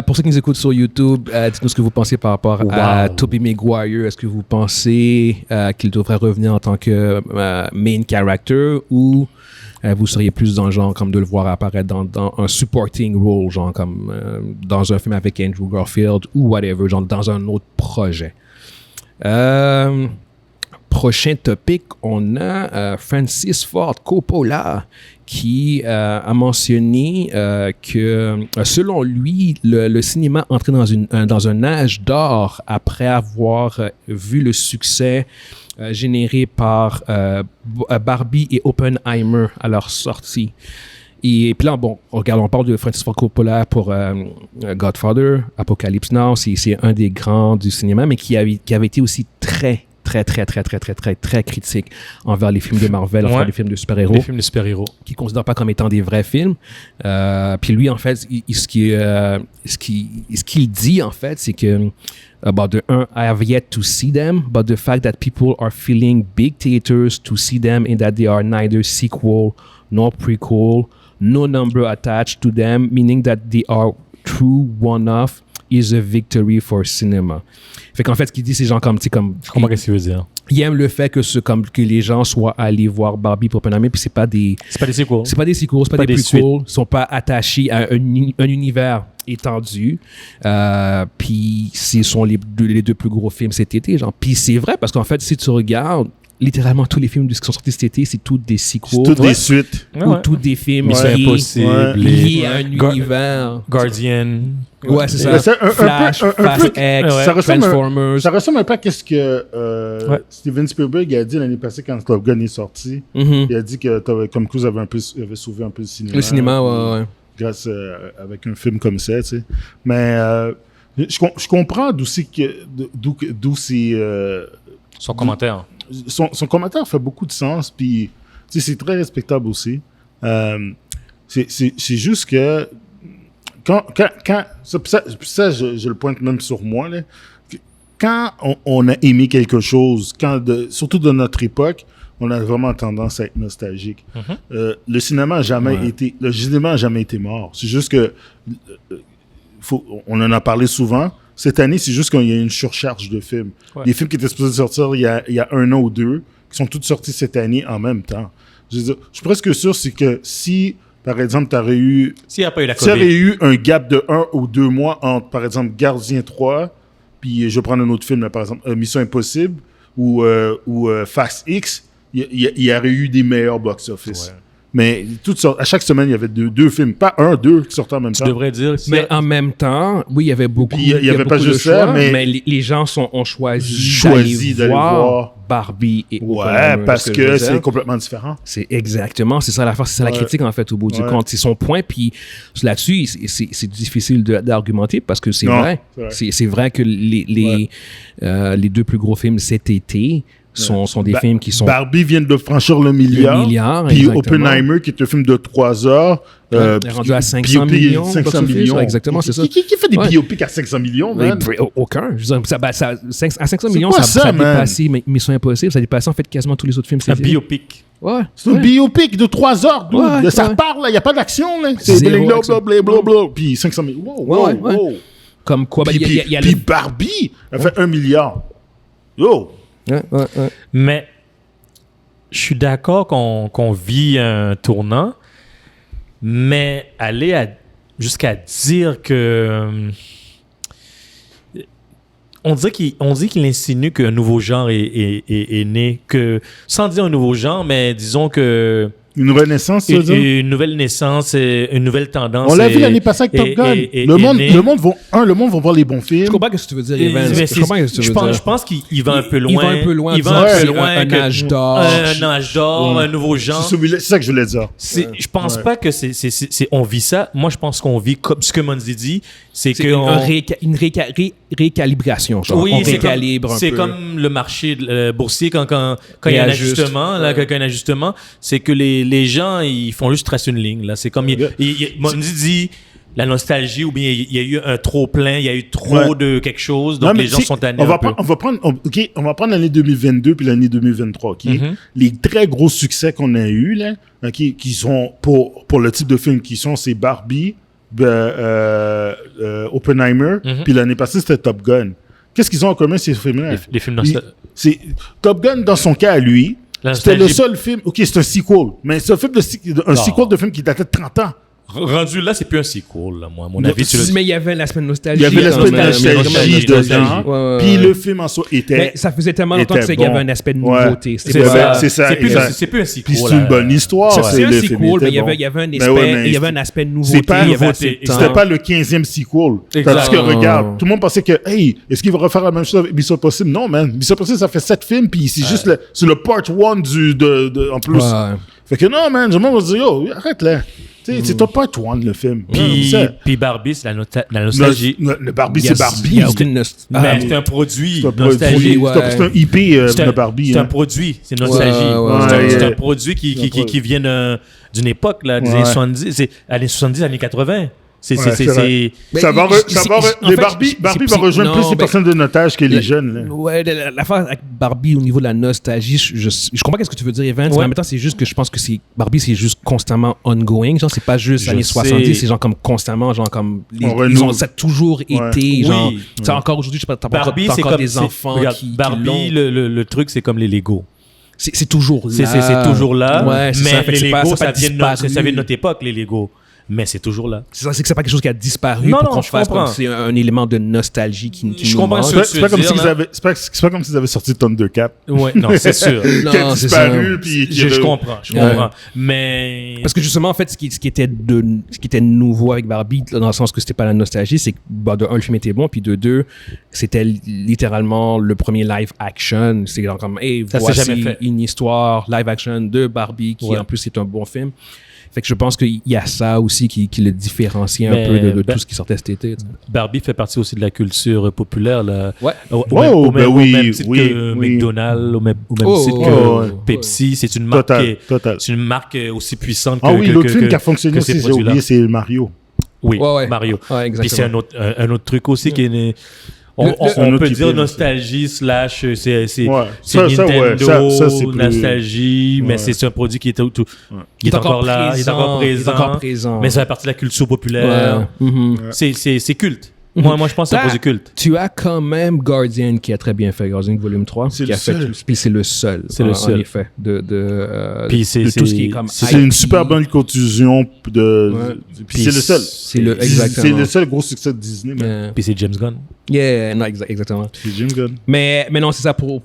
pour ceux qui nous écoutent sur YouTube, dites-nous ce que vous pensez par rapport à Tobey Maguire. Est-ce que vous pensez qu'il devrait revenir en tant que main character, ou vous seriez plus dans le genre comme de le voir apparaître dans un supporting role, genre comme dans un film avec Andrew Garfield ou whatever, genre dans un autre projet. Prochain topic, on a Francis Ford Coppola qui a mentionné que selon lui, le cinéma entrait dans un âge d'or après avoir vu le succès généré par Barbie et Oppenheimer à leur sortie. Et puis là, bon, regarde, on parle de Francis Ford Coppola pour Godfather, Apocalypse Now, c'est un des grands du cinéma, mais qui avait été aussi très critique envers les films de Marvel, envers les films de super-héros. Les films de super-héros. Qui ne considèrent pas comme étant des vrais films. Puis lui, en fait, ce qu'il dit, en fait, c'est que de un, I have yet to see them, but the fact that people are filling big theaters to see them and that they are neither sequel nor prequel, no number attached to them, meaning that they are true one-off, is a victory for cinema. Fait qu'en fait, ce qu'il dit, c'est genre comme... Je comprends ce qu'il veut dire. Il aime le fait que les gens soient allés voir Barbie pour Oppenheimer, puis c'est pas des sequels, c'est pas des prequels, ils sont pas attachés à un univers étendu. Puis ce sont les deux plus gros films cet été, genre. Puis c'est vrai, parce qu'en fait, si tu regardes, littéralement tous les films qui sont sortis cet été, c'est tous des sequels. C'est toutes des suites. Ou tous des films liés à un univers. Guardian. Ouais, c'est ça. Flash, Fast X, Transformers. Ça ressemble un peu à ce que Steven Spielberg a dit l'année passée quand Top Gun est sorti. Il a dit que Tom Cruise avait sauvé un peu le cinéma. Le cinéma, ouais. Grâce avec un film comme ça, tu sais. Mais je comprends d'où c'est... Son commentaire. Son commentaire fait beaucoup de sens, puis c'est très respectable aussi. C'est juste que quand ça je le pointe même sur moi, là, quand on a aimé quelque chose, surtout de notre époque, on a vraiment tendance à être nostalgique. Le cinéma n'a jamais été mort. C'est juste que on en a parlé souvent. Cette année, c'est juste qu'il y a une surcharge de films. Les films qui étaient supposés sortir il y a 1 an ou 2, qui sont tous sortis cette année en même temps. Je suis presque sûr, c'est que si, par exemple, s'il n'y a pas eu la COVID, s'il y avait eu un gap de 1 ou 2 mois entre, par exemple, Gardien 3, puis je vais prendre un autre film, là, par exemple, Mission Impossible ou Fast X, il y aurait eu des meilleurs box-office. Ouais. Mais à chaque semaine, il y avait deux films. Pas 1, 2 qui sortaient en même temps. Tu devrais dire... Mais en même temps, oui, il y avait beaucoup, il y avait pas juste ça, mais les gens ont choisi d'aller voir Barbie et Oppenheimer. Ouais, parce que c'est complètement différent. C'est ça la force, c'est ça la critique, en fait, au bout du compte. C'est son point, puis là-dessus, c'est difficile d'argumenter parce que c'est vrai. C'est vrai que les 2 plus gros films cet été sont des films qui sont... Barbie vient de franchir le milliard. Puis Oppenheimer, qui est un film de 3 heures. est rendu à 500 millions. 500 millions. Exactement, c'est ça. Qui fait des biopics à 500 millions, man? Aucun. Je veux dire, à 500 millions, ça a dépassé Mission Impossible. Ça a dépassé, en fait, quasiment tous les autres films. Un biopic. Ouais. C'est un biopic de 3 heures. Ça parle, il n'y a pas d'action. C'est blablabla. Puis 500 millions. Wow. Comme quoi, puis Barbie, elle fait 1 milliard. Yo! Ouais. Mais je suis d'accord qu'on vit un tournant, mais aller jusqu'à dire que... On dit qu'il insinue qu'un nouveau genre est né, sans dire un nouveau genre, mais disons que... Une renaissance, tu veux dire? Une nouvelle naissance, une nouvelle tendance. On l'a vu l'année passée avec Top Gun. Le monde va voir les bons films. Je comprends ce que tu veux dire, Evans. Je pense qu'il va un peu loin. Il va un peu loin. Un âge d'or. Un nouveau genre. C'est ça que je voulais dire. Je pense pas que on vit ça. Moi, je pense qu'on vit comme ce que Monzi dit. C'est une récalibration. Oui, on récalibre un peu. C'est comme le marché boursier quand il y a un ajustement. Quand il y a un ajustement, c'est que les gens, ils font juste tracer une ligne. Là. C'est comme... Monzi dit la nostalgie, ou bien il y a eu un trop-plein, il y a eu trop de quelque chose, donc les gens sont tannés un peu. On va prendre l'année 2022 puis l'année 2023, OK? Les très gros succès qu'on a eus, là, qui sont, pour le type de film qui sont, c'est Barbie, Oppenheimer, puis l'année passée, c'était Top Gun. Qu'est-ce qu'ils ont en commun, ces films-là? Les films nostalgiques. Top Gun, dans son cas à lui, c'était le seul film... OK, c'est un sequel, mais c'est un sequel de film qui datait de 30 ans. Rendu là, c'est plus un sequel, là, moi, à mon avis. Mais il y avait l'aspect nostalgie. Il y avait l'aspect nostalgie dedans. Puis le film en soi était... Mais ça faisait tellement longtemps qu'il y avait un aspect de nouveauté. C'est ça. C'est plus un sequel. Puis c'est une bonne histoire. C'est un sequel, mais il y avait un aspect de nouveauté. C'était pas le 15e sequel. Parce que, regarde, tout le monde pensait que, hey, est-ce qu'il va refaire la même chose avec Mission Impossible? Non, man. Mission Impossible, ça fait 7 films, puis c'est juste le part 1 en plus. Fait que non, man, je me dis, yo, arrête là. C'est top part 1 le film. Puis Barbie, c'est la nostalgie. Le Barbie, c'est Barbie. Mais c'est un produit. Nostalgie. C'est un IP de Barbie. C'est un produit. C'est nostalgie. C'est un produit qui vient d'une époque, là, des années 70, années 70, années 80. Barbie va rejoindre plus les personnes de notre âge que les jeunes. Là. Ouais, l'affaire avec Barbie au niveau de la nostalgie, je comprends ce que tu veux dire, Evans, mais en même temps, c'est juste que je pense que Barbie, c'est juste constamment ongoing. Genre, c'est pas juste années 70, c'est genre comme constamment, genre comme. Ça a toujours été, genre. Encore aujourd'hui, je sais pas, t'as encore des enfants qui. Barbie, le truc, c'est comme les Lego. C'est toujours là. C'est toujours là. Ouais, mais les Lego, ça vient de notre époque, les Lego. Mais c'est toujours là. C'est ça, c'est pas quelque chose qui a disparu pour qu'on fasse comme c'est un élément de nostalgie qui je comprends manque. C'est pas comme s'ils avaient sorti Thundercat. Ouais, non, c'est sûr. Qui a disparu puis je comprends. Mais parce que justement en fait ce qui était nouveau avec Barbie dans le sens que c'était pas la nostalgie, c'est que de un le film était bon, puis de deux c'était littéralement le premier live action. C'est genre comme voici une histoire live action de Barbie qui en plus est un bon film. Fait que je pense qu'il y a ça aussi qui le différencie un peu de tout ce qui sortait cet été. Barbie fait partie aussi de la culture populaire. Là. Ouais. Au même titre que McDonald's, au même titre que Pepsi. C'est une marque, c'est une marque aussi puissante que l'autre film qui a fonctionné aussi, j'ai oublié, c'est Mario. Oui, Mario. Ouais, puis c'est un autre truc aussi qui est... On peut dire nostalgie / c'est Nintendo, nostalgie, mais c'est un produit qui est encore là, il est encore présent, mais ça fait partie de la culture populaire. C'est culte. Moi, je pense que c'est un produit culte. Tu as quand même Guardian qui a très bien fait, Guardian Volume 3. C'est le seul. Puis c'est le seul. C'est le seul. En effet. De tout ce qui est comme... C'est une super bonne contusion puis c'est le seul. Exactement. C'est le seul gros succès de Disney. Puis c'est James Gunn. Yeah, non, exactement. C'est James Gunn. Mais non, c'est ça pour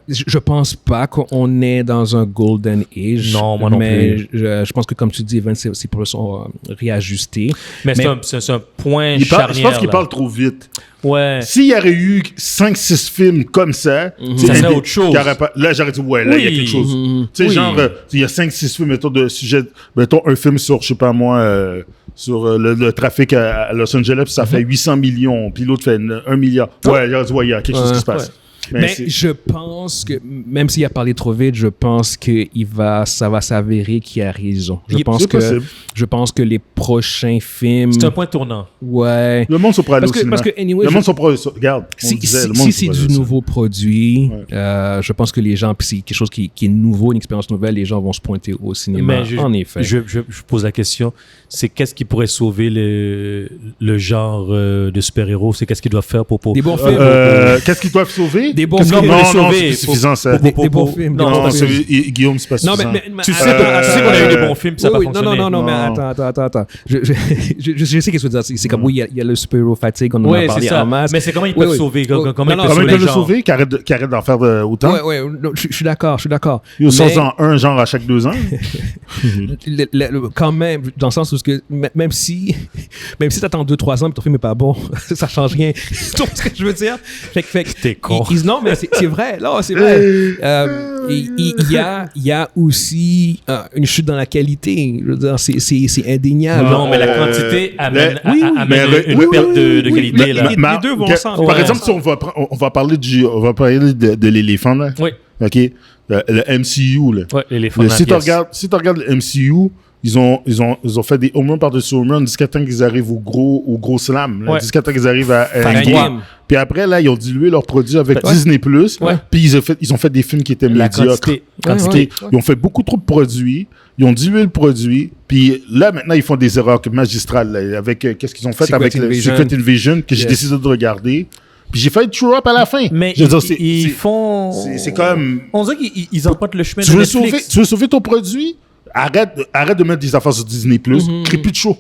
je pense pas qu'on est dans un golden age. Non, moi non plus. Mais je pense que comme tu dis, Evan, c'est pour réajuster. Mais c'est un point charnière. Je pense qu'il parle trop vite. Ouais. S'il y aurait eu 5-6 films comme ça, ça serait autre chose. Là, j'aurais dit, là, il y a quelque chose. Tu sais, genre, il y a 5-6 films, mettons, de sujet, mettons, un film sur, je sais pas moi, sur le trafic à Los Angeles, ça fait 800 millions, puis l'autre fait 1 milliard. Ouais, il y a quelque chose qui se passe. Mais je pense que, même s'il a parlé trop vite, je pense que ça va s'avérer qu'il a raison. Je pense que les prochains films... C'est un point tournant. Ouais. Le monde se prend au cinéma. Parce que, anyway, le monde se prend... Regarde, si c'est du nouveau produit, je pense que les gens, puis c'est quelque chose qui est nouveau, une expérience nouvelle, les gens vont se pointer au cinéma, en effet. Je pose la question, c'est qu'est-ce qui pourrait sauver le genre de super-héros? C'est qu'est-ce qu'ils doivent faire pour... Des bons films. Qu'est-ce qu'ils doivent sauver? Des bons films. Non, c'est suffisant, ça. Des bons films. Non, Guillaume, c'est pas suffisant. Non, mais tu sais qu'on a eu des bons films, ça n'a pas fonctionné. Non, mais attends. Je sais ce que tu veux dire. C'est comme, oui, il y a le super-héros fatigue, on en a parlé en masse. Mais c'est comment ils peuvent sauver? Comment ils peuvent le sauver? Qui arrête d'en faire autant? Ouais, je suis d'accord. Ils sont en un genre à chaque 2 ans. Quand même, dans le sens où même si t'attends 2-3 ans et ton film n'est pas bon, ça change rien. Tu vois ce que je veux dire? T'es con. Non, mais c'est vrai. Là, c'est vrai. Il y a aussi une chute dans la qualité. Je veux dire, c'est indéniable. Non, mais la quantité amène une perte de qualité. Les deux vont ensemble. Par exemple, si on va parler de l'éléphant, là. Oui. OK? Le MCU, là. Oui, l'éléphant. Si tu regardes le MCU, ils ont fait des home runs par-dessus home runs jusqu'à temps qu'ils arrivent au gros slam. Là, jusqu'à temps qu'ils arrivent à Endgame. Puis après, là, ils ont dilué leurs produits avec Disney+. Puis ils ont fait des films qui étaient médiocres. Quantité. Ils ont fait beaucoup trop de produits. Ils ont dilué le produit. Puis là, maintenant, ils font des erreurs magistrales. Là, avec qu'est-ce qu'ils ont fait avec le Secret Invasion que j'ai décidé de regarder. Puis j'ai fait true up à la fin. Mais ils font... C'est comme... On dirait qu'ils emportent le chemin de Netflix. Tu veux sauver ton produit? Arrête de mettre des affaires sur Disney+. Crée plus de show.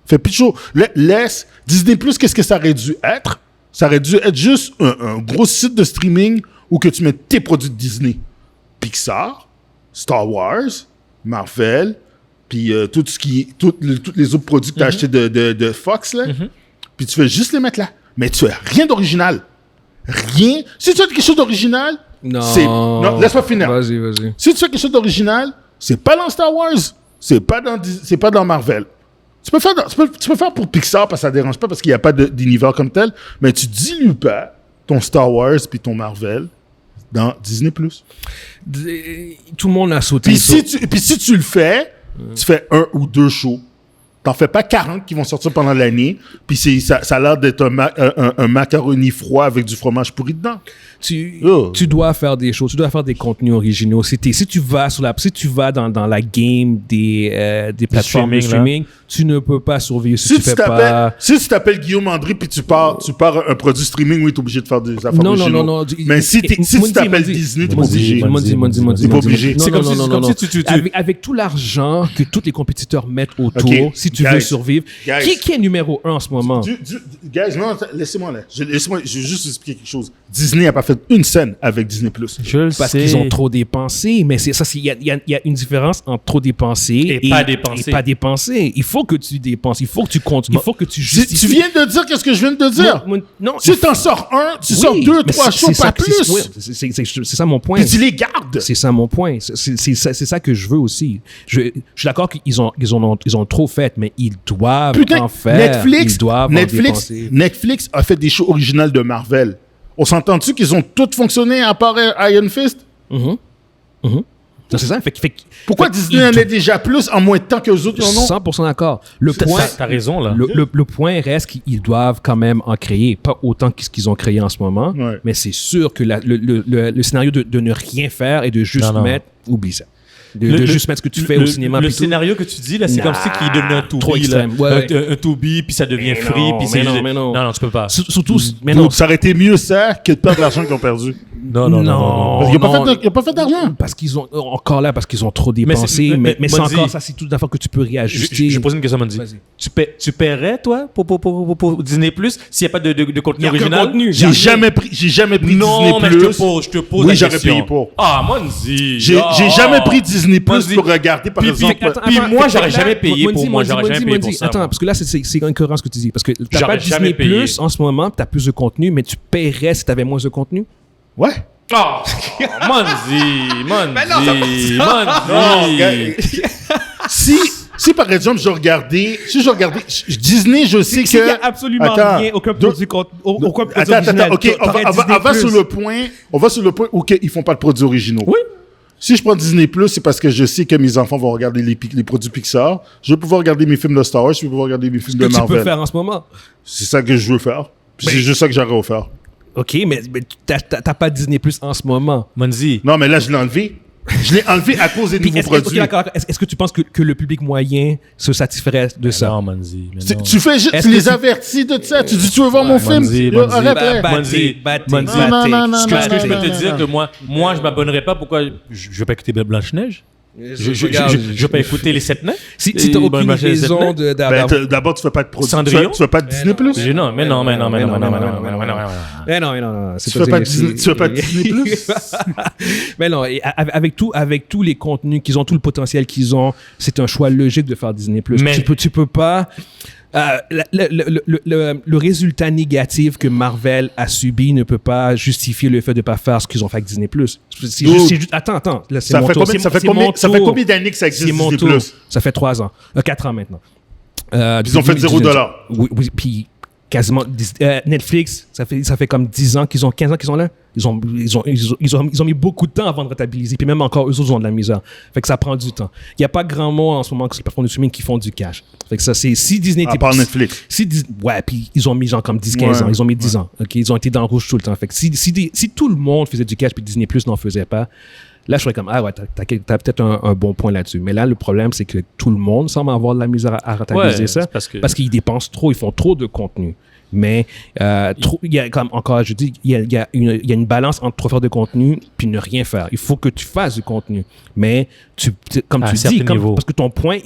Fais plus de show. Laisse Disney+, qu'est-ce que ça aurait dû être? Ça aurait dû être juste un gros site de streaming où que tu mets tes produits de Disney. Pixar, Star Wars, Marvel, puis tous les autres produits que tu as achetés de Fox, là. Puis tu fais juste les mettre là. Mais tu fais rien d'original. Rien. Si tu fais quelque chose d'original, non, laisse-moi finir. Vas-y. Si tu fais quelque chose d'original, c'est pas dans Star Wars, c'est pas dans Marvel. Tu peux faire pour Pixar parce que ça dérange pas parce qu'il n'y a pas d'univers comme tel, mais tu dilues pas ton Star Wars puis ton Marvel dans Disney+. Tout le monde a sauté. Puis si tu le fais, tu fais 1 ou 2 shows. T'en fais pas 40 qui vont sortir pendant l'année, puis ça a l'air d'être un macaroni froid avec du fromage pourri dedans. Tu dois faire des choses, tu dois faire des contenus originaux. Si tu vas dans la game des plateformes de streaming, tu ne peux pas survivre si tu fais pas... Si tu t'appelles Guillaume André puis tu pars un produit streaming, oui, t'es obligé de faire des affaires originaux. Non. Mais si tu t'appelles Disney, t'es pas obligé. T'es pas obligé. C'est comme si tu... Avec tout l'argent que tous les compétiteurs mettent autour, si tu veux survivre... Qui est numéro 1 en ce moment? Guys, non, laissez-moi là. Je vais juste expliquer quelque chose. Disney n'a pas fait une scène avec Disney+. Parce qu'ils ont trop dépensé. Mais il y a une différence entre trop dépenser et pas dépenser. Il faut que tu dépenses, il faut que tu comptes, il faut que tu justifies. Tu viens de dire qu'est-ce que je viens de dire. Non, si tu en sors tu sors 2, 3 shows, pas plus. C'est ça mon point. Puis tu les gardes. C'est ça mon point. C'est ça que je veux aussi. Je suis d'accord qu'ils ont trop fait, mais ils doivent en faire. Netflix a fait des shows originales de Marvel. On s'entend-tu qu'ils ont tous fonctionné à part Iron Fist? C'est ça. Pourquoi Disney en est déjà plus en moins de temps que les autres en ont? 100% d'accord. T'as raison, là. Le point reste qu'ils doivent quand même en créer. Pas autant que ce qu'ils ont créé en ce moment. Ouais. Mais c'est sûr que le scénario de ne rien faire et de juste mettre... Oublie ça. De juste mettre ce que tu fais au cinéma. Le scénario que tu dis, là, c'est comme si qu'il devenait un Tubi. Un Tubi, puis ça devient free. Non, tu peux pas. Surtout, ça aurait été mieux ça que de perdre l'argent qu'ils ont perdu. Non. Ils n'ont pas fait d'argent. Parce qu'ils ont trop dépensé. Mais c'est encore ça, c'est toute l'affaire que tu peux réajuster. Je vais poser une question, Mandy. Tu paierais, toi, pour Disney+, s'il n'y a pas de contenu original? J'ai jamais pris Disney+. Non, mais je te pose la question. Oui, j'aurais payé pour. Ah, Mandy. J'ai jamais pris Disney+ pour regarder, par exemple. Puis moi, j'aurais jamais payé pour moi. J'aurais jamais payé pour ça. Attends, parce que là, c'est incohérent ce que tu dis. Parce que tu n'as pas Disney+ en ce moment, tu as plus de contenu, mais tu paierais si tu avais moins de contenu? Ouais. Oh, Mandy. Si Si par exemple, je regardais Disney, je sais que... Il n'y a absolument rien, aucun produit original. OK, on va sur le point où ils font pas de produits originaux. Oui. Si je prends Disney+, c'est parce que je sais que mes enfants vont regarder les produits Pixar. Je vais pouvoir regarder mes films de Star Wars, je vais pouvoir regarder mes films de Marvel. Ce que tu peux faire en ce moment. C'est ça que je veux faire. C'est juste ça que j'aurais à faire. OK, mais t'as pas Disney+ en ce moment. Monzi. Non, mais là, je l'ai enlevé. Je l'ai enlevé à cause des nouveaux produits. Est-ce que tu penses que le public moyen se satisferait de ça? Non, Monzi. Tu fais juste, tu les avertis de ça. Tu dis, tu veux voir mon film? Monzi. Non. Ce que je peux te dire que moi, je m'abonnerai pas. Pourquoi? Je vais pas écouter Blanche-Neige. Je vais pas écouter les 7 nains. Si t'as aucune raison d'abord, tu fais pas de produit. Cendrillon? Tu fais pas de Disney+. Non. Tu fais pas de Disney+. Mais non, avec tous les contenus qu'ils ont, tout le potentiel qu'ils ont, c'est un choix logique de faire Disney+. Tu peux pas... le résultat négatif que Marvel a subi ne peut pas justifier le fait de ne pas faire ce qu'ils ont fait avec Disney+. Attends. Là, ça fait combien d'années que ça existe, Disney+? Ça fait 3 ans. 4 ans maintenant. Ils ont fait $0. Oui, puis quasiment... Netflix, ça fait comme 10 ans 15 ans qu'ils sont là. Ils ont mis beaucoup de temps avant de rentabiliser. Puis même encore, eux autres ont de la misère. Fait que ça prend du temps. Il n'y a pas grand monde en ce moment qui font du streaming qui font du cash. Fait que ça, c'est... Si Disney... À part Netflix. Ouais, puis ils ont mis genre comme 10-15 ans. Ils ont mis 10 ans. OK? Ils ont été dans le rouge tout le temps. Fait que si tout le monde faisait du cash puis Disney Plus n'en faisait pas, là, je serais comme, ah ouais, t'as peut-être un bon point là-dessus. Mais là, le problème, c'est que tout le monde semble avoir de la misère à rentabiliser ça. Parce qu'ils dépensent trop, ils font trop de contenu. Mais il y a comme encore, je dis, il y a une balance entre trop faire de contenu puis ne rien faire. Il faut que tu fasses du contenu, mais comme tu dis, parce que ton point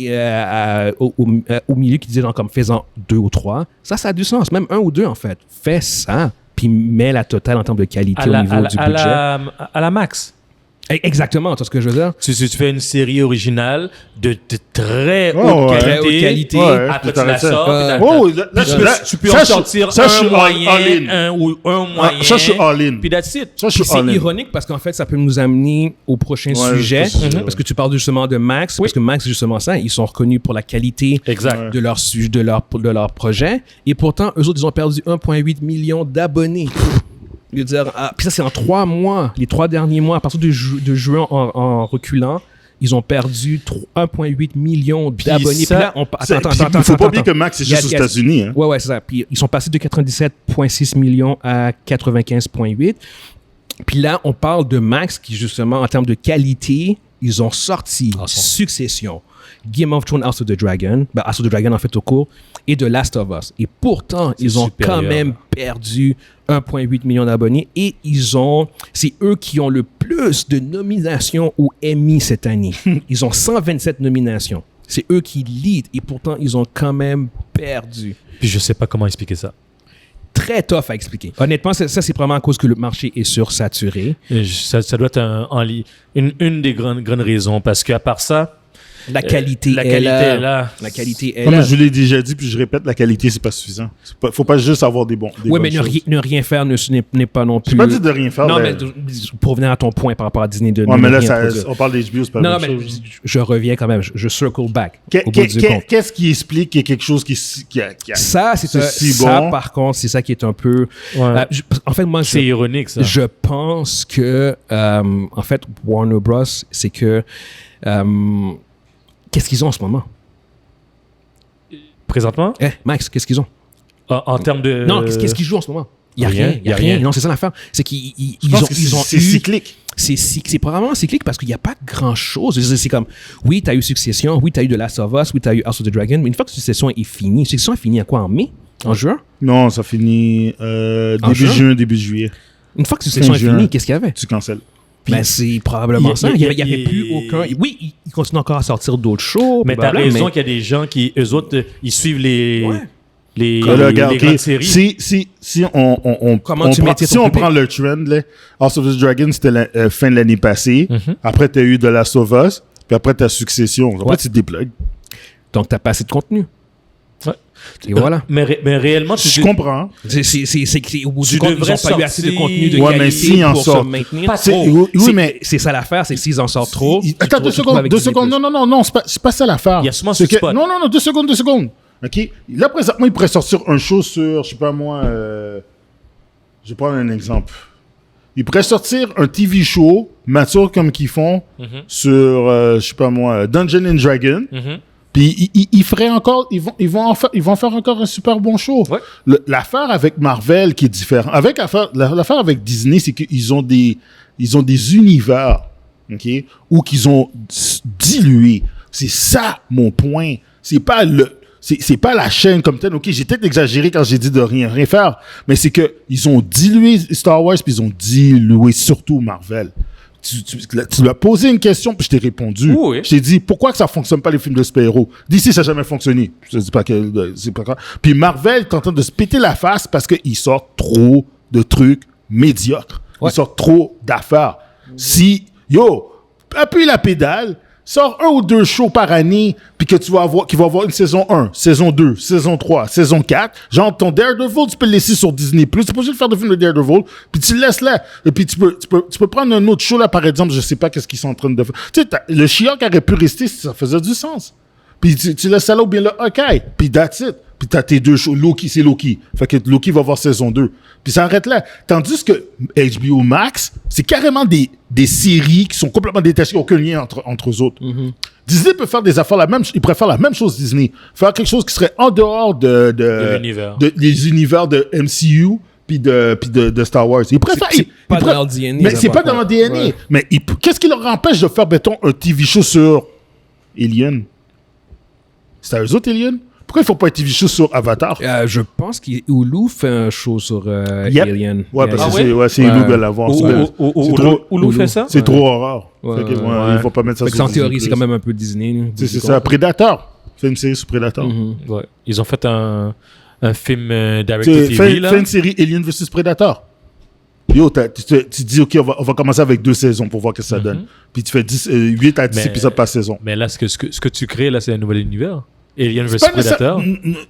au milieu qui disait genre comme faisant 2 ou 3, ça a du sens, même 1 ou 2 en fait. Fais ça puis mets la totale en termes de qualité au niveau du budget. À la max. Exactement, tu sais ce que je veux dire? Tu fais une série originale de très haute qualité. Après, tu la sors. Tu peux en sortir un moyen. Ça, je suis all-in. Puis that's it. C'est ironique parce qu'en fait, ça peut nous amener au prochain sujet. Parce que tu parles justement de Max. Parce que Max, justement ça, ils sont reconnus pour la qualité de leur projet. Et pourtant, eux autres, ils ont perdu 1,8 million d'abonnés. Je veux dire, puis ça, c'est en 3 mois, les 3 derniers mois, à partir de juin en reculant, ils ont perdu 1,8 million d'abonnés. Puis là, il faut pas oublier que Max, c'est juste aux États-Unis. Hein. Ouais, c'est ça. Puis ils sont passés de 97,6 millions à 95,8. Puis là, on parle de Max qui, justement, en termes de qualité, ils ont sorti Succession, Game of Thrones, House of the Dragon, House of the Dragon en fait au cours, et The Last of Us. Et pourtant, ils ont quand même perdu 1,8 million d'abonnés et c'est eux qui ont le plus de nominations aux Emmy cette année. Ils ont 127 nominations. C'est eux qui lead et pourtant, ils ont quand même perdu. Puis je sais pas comment expliquer ça. Très tough à expliquer. Honnêtement, ça c'est probablement à cause que le marché est sursaturé. Ça doit être une des grandes raisons parce qu'à part ça, la qualité est là. La qualité est là. Comme je l'ai déjà dit, puis je répète, la qualité, c'est pas suffisant. Faut pas juste avoir des bons. Oui, mais ne rien faire n'est pas non plus. Je pas dit de rien faire. Non, mais pour revenir à ton point par rapport à Disney de. Ouais, mais là, on parle d'HBO, c'est pas la même chose. Je reviens quand même. Je circle back. Qu'est-ce qui explique qu'il y a quelque chose qui a ça, c'est si bon. Ça, par contre, c'est ça qui est un peu. En fait, moi, c'est ironique, ça. Je pense que, en fait, Warner Bros, c'est que. Qu'est-ce qu'ils ont en ce moment? Présentement? Max, qu'est-ce qu'ils ont? En termes de... Non, qu'est-ce qu'ils jouent en ce moment? Il n'y a rien. Non, c'est ça l'affaire. C'est qu'ils ont c'est cyclique. C'est probablement cyclique parce qu'il n'y a pas grand-chose. C'est comme, oui, tu as eu Succession, oui, tu as eu The Last of Us, oui, tu as eu House of the Dragon, mais une fois que Succession est finie, Succession est finie à quoi? En mai? En juin? Non, ça finit début juin, début juillet. Une fois que Succession est finie, qu'est-ce qu'il y avait? Tu cancelles. Ben, c'est probablement ça. Il n'y avait plus aucun... Oui, ils continuent encore à sortir d'autres shows. Mais tu as raison qu'il y a des gens qui, eux autres, ils suivent les grandes séries. Si on prend le trend, là, House of the Dragon, c'était la fin de l'année passée. Après, tu as eu The Last of Us. Puis après, tu as Succession. Après, tu te déplugues. Donc, tu n'as pas assez de contenu. Ouais. Et voilà. Mais réellement, je comprends. C'est au bout du compte, ils n'ont pas eu assez de contenu de qualité pour se maintenir. Oui, mais c'est ça l'affaire, c'est s'ils en sortent trop. Attends, 2 secondes. Non, c'est pas ça l'affaire. Il y a souvent ce spot. Non, 2 secondes. OK? Là, présentement, il pourrait sortir un show sur, je sais pas moi, je vais prendre un exemple. Il pourrait sortir un TV show mature comme qu'ils font sur, je sais pas moi, Dungeons and Dragons. Puis ils feraient encore, ils vont faire encore un super bon show. Ouais. L'affaire avec Marvel qui est différente. L'affaire avec Disney, c'est qu'ils ont des univers, OK, où qu'ils ont dilué. C'est ça mon point. C'est pas la chaîne comme telle. OK, j'ai peut-être exagéré quand j'ai dit de rien faire, mais c'est que ils ont dilué Star Wars puis ils ont dilué surtout Marvel. Tu m'as posé une question puis je t'ai répondu. Oui. Je t'ai dit pourquoi que ça fonctionne pas les films de super-héros. D'ici ça n'a jamais fonctionné. Je te dis pas que c'est pas grave. Puis Marvel est en train de se péter la face parce qu'ils sortent trop de trucs médiocres. Ouais. Ils sortent trop d'affaires. Si appuie la pédale, sors 1 ou 2 shows par année, puis que qu'il va avoir une saison 1, saison 2, saison 3, saison 4. Genre, ton Daredevil, tu peux le laisser sur Disney+. Tu pas obligé de faire de film de Daredevil, puis tu le laisses là. Et puis tu peux prendre un autre show, là, par exemple, je sais pas qu'est-ce qu'ils sont en train de faire. Tu sais, le She-Hulk aurait pu rester si ça faisait du sens. Puis tu laisses ça là ou bien le Hawkeye, puis that's it. Puis t'as tes 2 shows. Loki, c'est Loki. Fait que Loki va voir saison 2. Puis ça arrête là. Tandis que HBO Max, c'est carrément des séries qui sont complètement détachées, aucun lien entre eux autres. Disney peut faire des affaires il pourrait faire la même chose, Disney. Faire quelque chose qui serait en dehors de l'univers. des univers de MCU puis de Star Wars. Il pourrait faire... C'est pas dans leur DNA. Mais c'est pas dans leur DNA. Ouais. Mais qu'est-ce qui leur empêche de faire, mettons, un TV show sur Alien? C'est à eux autres, Alien? Pourquoi il ne faut pas un TV show sur Avatar? Je pense qu'Hulu fait un show sur Alien. Ouais, parce que c'est Hulu de l'avoir. Hulu fait ça? C'est trop horreur. Il ne faut pas mettre ça sur en théorie, c'est quand même un peu Disney. C'est ça. Predator. Fait une série sur Predator. Ouais. Ils ont fait un film direct-to-TV. Fait une série Alien vs Predator. Yo, tu dis, OK, on va commencer avec 2 saisons pour voir ce que ça donne. Puis tu fais 8 à 10 épisodes par saison. Mais là, ce que tu crées, là, c'est un nouvel univers. Alien vs Predator.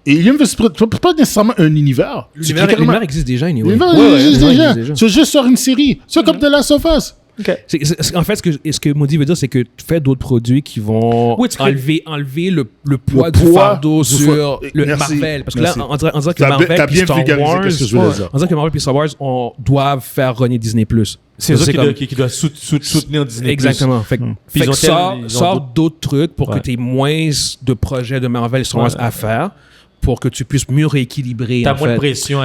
Alien vs Predator, pas nécessairement un univers. L'univers existe déjà, anyway. L'univers existe déjà. C'est juste sur une série. C'est comme The Last of Us. Okay. En fait, ce que Maudit veut dire, c'est que tu fais d'autres produits qui vont enlever le poids du fardeau sur le Marvel. Parce que là, on dirait que Marvel et Star Wars, on dirait que Marvel et Star Wars doivent faire rogner Disney+. C'est eux qui doivent soutenir Disney+. Exactement. Fait que sors d'autres trucs pour que tu aies moins de projets de Marvel et Star Wars à faire, pour que tu puisses mieux rééquilibrer. T'as moins de pression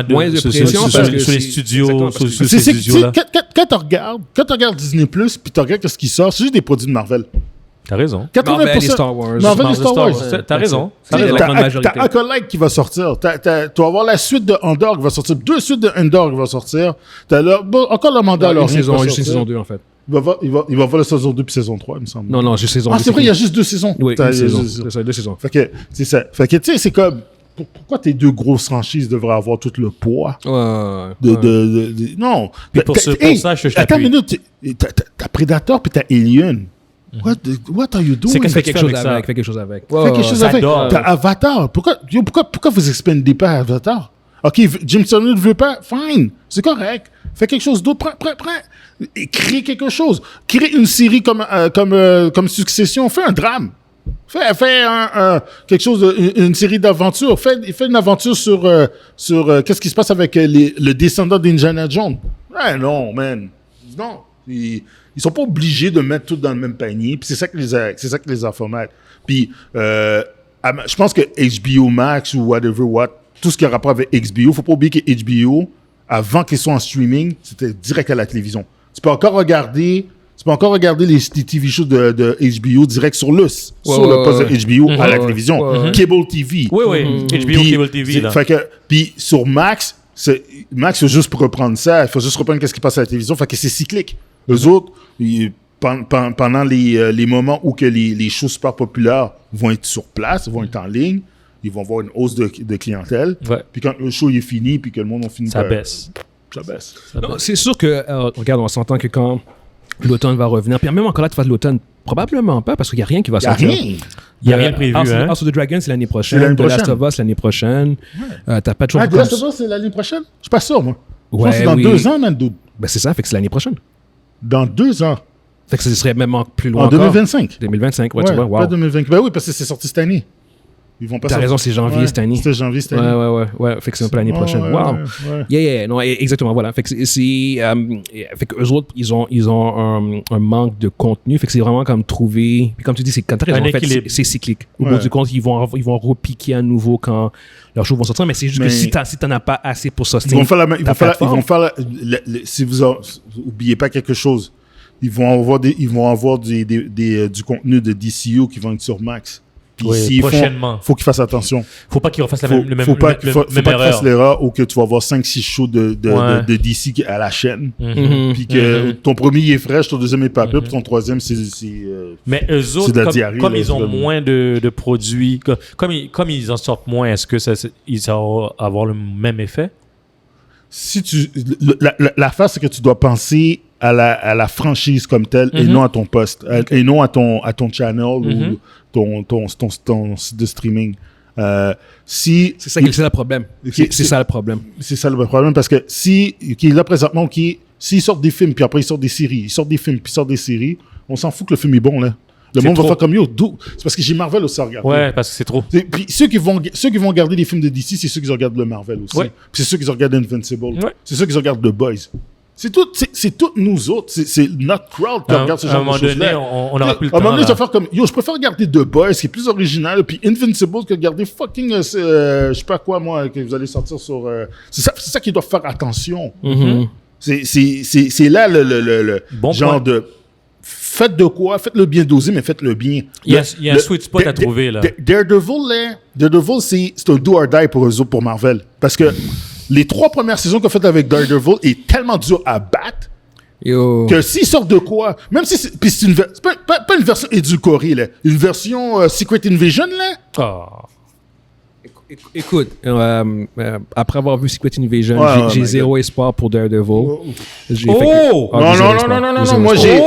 sur les studios. Sur ces studios-là. Quand tu regardes Disney+, puis tu regardes ce qui sort, c'est juste des produits de Marvel. T'as raison. Marvel et Star Wars. Marvel et Star Wars. T'as raison. T'as Acolyte qui va sortir. Tu vas avoir la suite de Andor qui va sortir. 2 suites de Andor qui va sortir. T'as encore le Mandalorian. Une saison 2, en fait. Il va avoir la saison 2 puis saison 3, il me semble. Non, juste saison 2. Ah, c'est vrai, il y a juste 2 saisons. Oui, une saison. C'est ça, 2 saisons. Fait que, c'est ça. Fait que, tu sais, c'est comme... Pourquoi tes 2 grosses franchises devraient avoir tout le poids? Non. Puis pour ça, je t'appuie. Attends une minute. T'as Predator puis t'as Alien. What are you doing? C'est fais quelque chose avec. Fais quelque chose avec. T'as Avatar. Pourquoi vous expandez pas Avatar? OK, Jim Sterling ne veut pas. Fine. C'est correct. Fais quelque chose d'autre. Crée quelque chose. Crée une série comme Succession. Fais un drame. Fais quelque chose, une série d'aventures. Fais une aventure sur qu'est-ce qui se passe avec le descendant d'Indiana Jones. Non, man. Non. Ils sont pas obligés de mettre tout dans le même panier. Puis c'est ça que les a formats. Puis je pense que HBO Max ou tout ce qui a rapport avec HBO, faut pas oublier que HBO, avant qu'ils soient en streaming, c'était direct à la télévision. Tu peux encore regarder les TV shows de HBO direct sur le poste de HBO à la télévision. Cable TV. Oui. HBO Cable TV. Puis sur Max, Max, c'est juste pour reprendre ça. Il faut juste reprendre ce qui passe à la télévision. Fait que c'est cyclique. Eux autres, pendant les moments où que les shows super populaires vont être sur place, vont être en ligne, ils vont avoir une hausse de clientèle. Ouais. Puis quand le show est fini, puis que le monde a fini ça baisse. Non, c'est sûr que, regarde, on s'entend que quand l'automne va revenir, puis même encore là, tu fasses l'automne, probablement pas, parce qu'il n'y a rien qui va sortir. Rien. Il n'y a rien de prévu. House House of the Dragon, c'est l'année prochaine. The Last of Us, l'année prochaine. T'as pas toujours... The Last of Us, c'est l'année prochaine? Je suis pas sûr, moi. Ouais, je pense que c'est dans 2 ans, man, dude. Ben, c'est ça, fait que c'est l'année prochaine. Dans 2 ans. Fait que ce serait même plus loin en encore. 2025. 2025, ouais, tu vois, wow. Pas 2025. Ben oui, parce que c'est sorti cette année. Ils vont pas T'as raison, c'est janvier cette année. C'était janvier cette année. Ouais. Fait que c'est un peu l'année prochaine. Wow. Yeah. Non, exactement, voilà. Fait que fait que eux autres, ils ont un manque de contenu. Fait que c'est vraiment comme trouver. Puis comme tu dis, c'est quand t'as raison, en fait, c'est cyclique. Au bout du compte, ils vont repiquer à nouveau quand leurs shows vont sortir. Mais c'est juste que si t'en as pas assez pour soutenir. Ils vont faire si vous oubliez pas quelque chose, ils vont avoir du contenu de DCU qui vont être sur Max. Puis prochainement. Faut qu'ils fassent attention. Faut pas qu'ils refassent la même faut pas qu'ils fassent l'erreur ou que tu vas avoir 5-6 shows de DC à la chaîne. Puis que ton premier est fraîche, ton deuxième est pas peu, puis ton troisième c'est mais eux autres, comme ils ont moins de produits, comme ils en sortent moins, est-ce que ils vont avoir le même effet? Si l'affaire, c'est que tu dois penser à la franchise comme telle et non à ton poste, et non à ton channel ou ton site de streaming. C'est ça le problème. C'est ça le problème. C'est ça le problème parce que là présentement, s'ils sortent des films puis après ils sortent des séries, ils sortent des films puis ils sortent des séries, on s'en fout que le film est bon là. Le monde va faire comme c'est parce que j'ai Marvel aussi à regarder. Ouais, parce que c'est trop. Puis ceux qui vont regarder les films de DC, c'est ceux qui regardent le Marvel aussi. Ouais. Puis c'est ceux qui regardent Invincible. Ouais. C'est ceux qui regardent The Boys. C'est tout nous autres. C'est notre crowd qui regarde ce genre de choses-là. On aura plus le temps. À un moment donné, tu vas faire comme, je préfère regarder The Boys, qui est plus original, puis Invincible que regarder fucking, je sais pas quoi, moi, que vous allez sortir sur... c'est ça qui doit faire attention. C'est là le bon genre de... Faites de quoi, faites-le bien dosé, mais faites-le bien. Il y a un sweet spot à trouver, là. Daredevil, c'est un do or die pour eux autres, pour Marvel. Parce que les 3 premières saisons qu'on fait avec Daredevil est tellement dur à battre que s'ils sortent de quoi, même si c'est pas une version édulcorée, là, une version Secret Invasion, là. Oh. Écoute, après avoir vu Secret Invasion, j'ai zéro espoir pour Daredevil. Non, moi j'ai...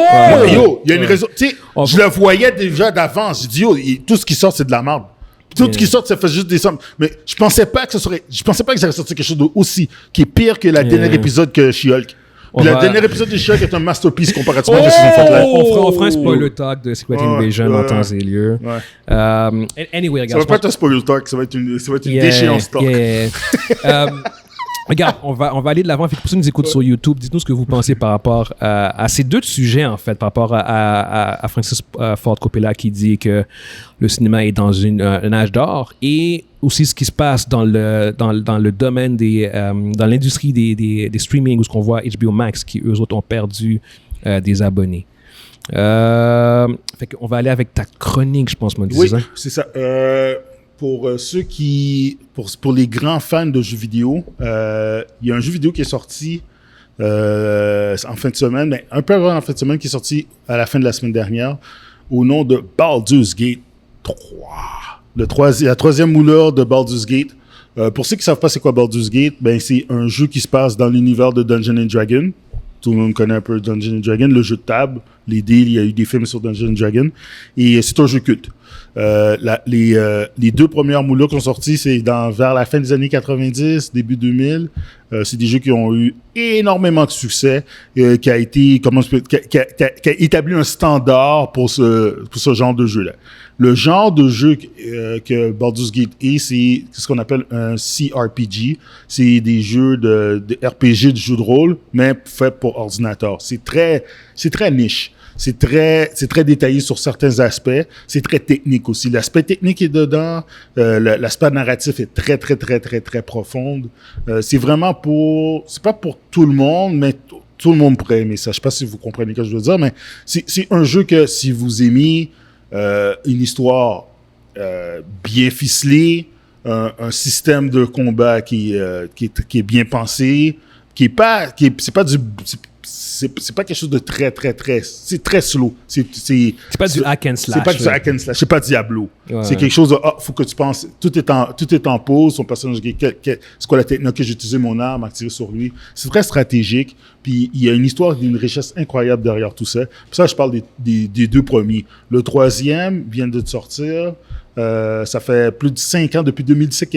il y a une raison. Tu sais, je le voyais déjà d'avance. Je dis, tout ce qui sort, c'est de la merde. Tout ce qui sort, ça fait juste des sommes. Mais je pensais pas que ça allait sortir quelque chose aussi, qui est pire que la dernière épisode que She-Hulk. Le dernier épisode de She-Hulk est un masterpiece comparativement à ce qu'ils ont fait là. On fera un spoiler talk de Secret Invasion en temps et lieu. Anyway, regarde. Ça va pas être un spoiler talk, ça va être une déchéance talk. Regarde, on va aller de l'avant. Pour ceux qui nous écoutent sur YouTube, dites-nous ce que vous pensez par rapport à ces 2 sujets, en fait, par rapport à Francis Ford Coppola qui dit que le cinéma est dans un âge d'or, et aussi ce qui se passe dans le domaine dans l'industrie des streaming, où ce qu'on voit HBO Max, qui eux autres ont perdu des abonnés. Fait qu'on va aller avec ta chronique, je pense, Maudit. Oui, c'est ça. Pour pour les grands fans de jeux vidéo, il y a un jeu vidéo qui est sorti en fin de semaine, mais un peu avant en fin de semaine, qui est sorti à la fin de la semaine dernière, au nom de Baldur's Gate 3. La 3e mouleur de Baldur's Gate. Pour ceux qui ne savent pas c'est quoi Baldur's Gate, c'est un jeu qui se passe dans l'univers de Dungeons & Dragons. Tout le monde connaît un peu Dungeons & Dragons, le jeu de table, les dés, il y a eu des films sur Dungeons & Dragons. Et c'est un jeu culte. Les 2 premières moulures qui sont sorties, c'est vers la fin des années 90, début 2000. C'est des jeux qui ont eu énormément de succès, qui a établi un standard pour ce genre de jeu-là. Le genre de jeu que Baldur's Gate est, c'est ce qu'on appelle un CRPG. C'est des jeux de RPG, de jeux de rôle, mais fait pour ordinateur. C'est très niche. C'est très détaillé sur certains aspects. C'est très technique aussi. L'aspect technique est dedans. L'aspect narratif est très, très, très, très, très profond. C'est vraiment c'est pas pour tout le monde, mais tout le monde pourrait aimer ça. Je sais pas si vous comprenez ce que je veux dire, mais c'est un jeu que si vous aimez une histoire bien ficelée, un système de combat qui est bien pensé, c'est pas quelque chose de très, c'est très slow. C'est pas du hack and slash. C'est pas du hack and slash. C'est pas Diablo. Ouais. C'est quelque chose de, faut que tu penses, tout est en pause. Son personnage, c'est quoi la technique que j'ai utilisé mon arme, activer sur lui. C'est très stratégique. Puis il y a une histoire d'une richesse incroyable derrière tout ça. Pour ça, je parle des deux premiers. Le troisième vient de sortir. Ça fait plus de 5 ans, depuis 2017,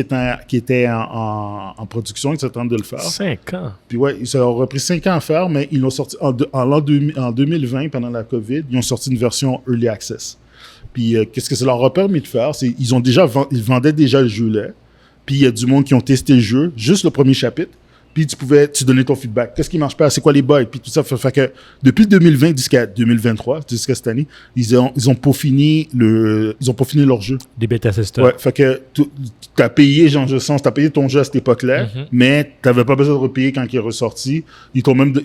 qui était en production, ils s'attendent de le faire. 5 ans? Puis ouais, ça aurait pris 5 ans à faire, mais ils l'ont sorti en 2020, pendant la COVID, ils ont sorti une version Early Access. Puis qu'est-ce que ça leur a permis de faire? C'est ils vendaient déjà le jeu là, puis il y a du monde qui ont testé le jeu, juste le premier chapitre, puis tu donnais ton feedback. Qu'est-ce qui marche pas? C'est quoi les bugs? Puis tout ça. Fait que depuis 2020 jusqu'à 2023, jusqu'à cette année, ils ont peaufiné leur jeu. Des bêta testeurs. Ouais. Fait que t'as payé, t'as payé ton jeu à cette époque-là, mais t'avais pas besoin de repayer quand il est ressorti. Ils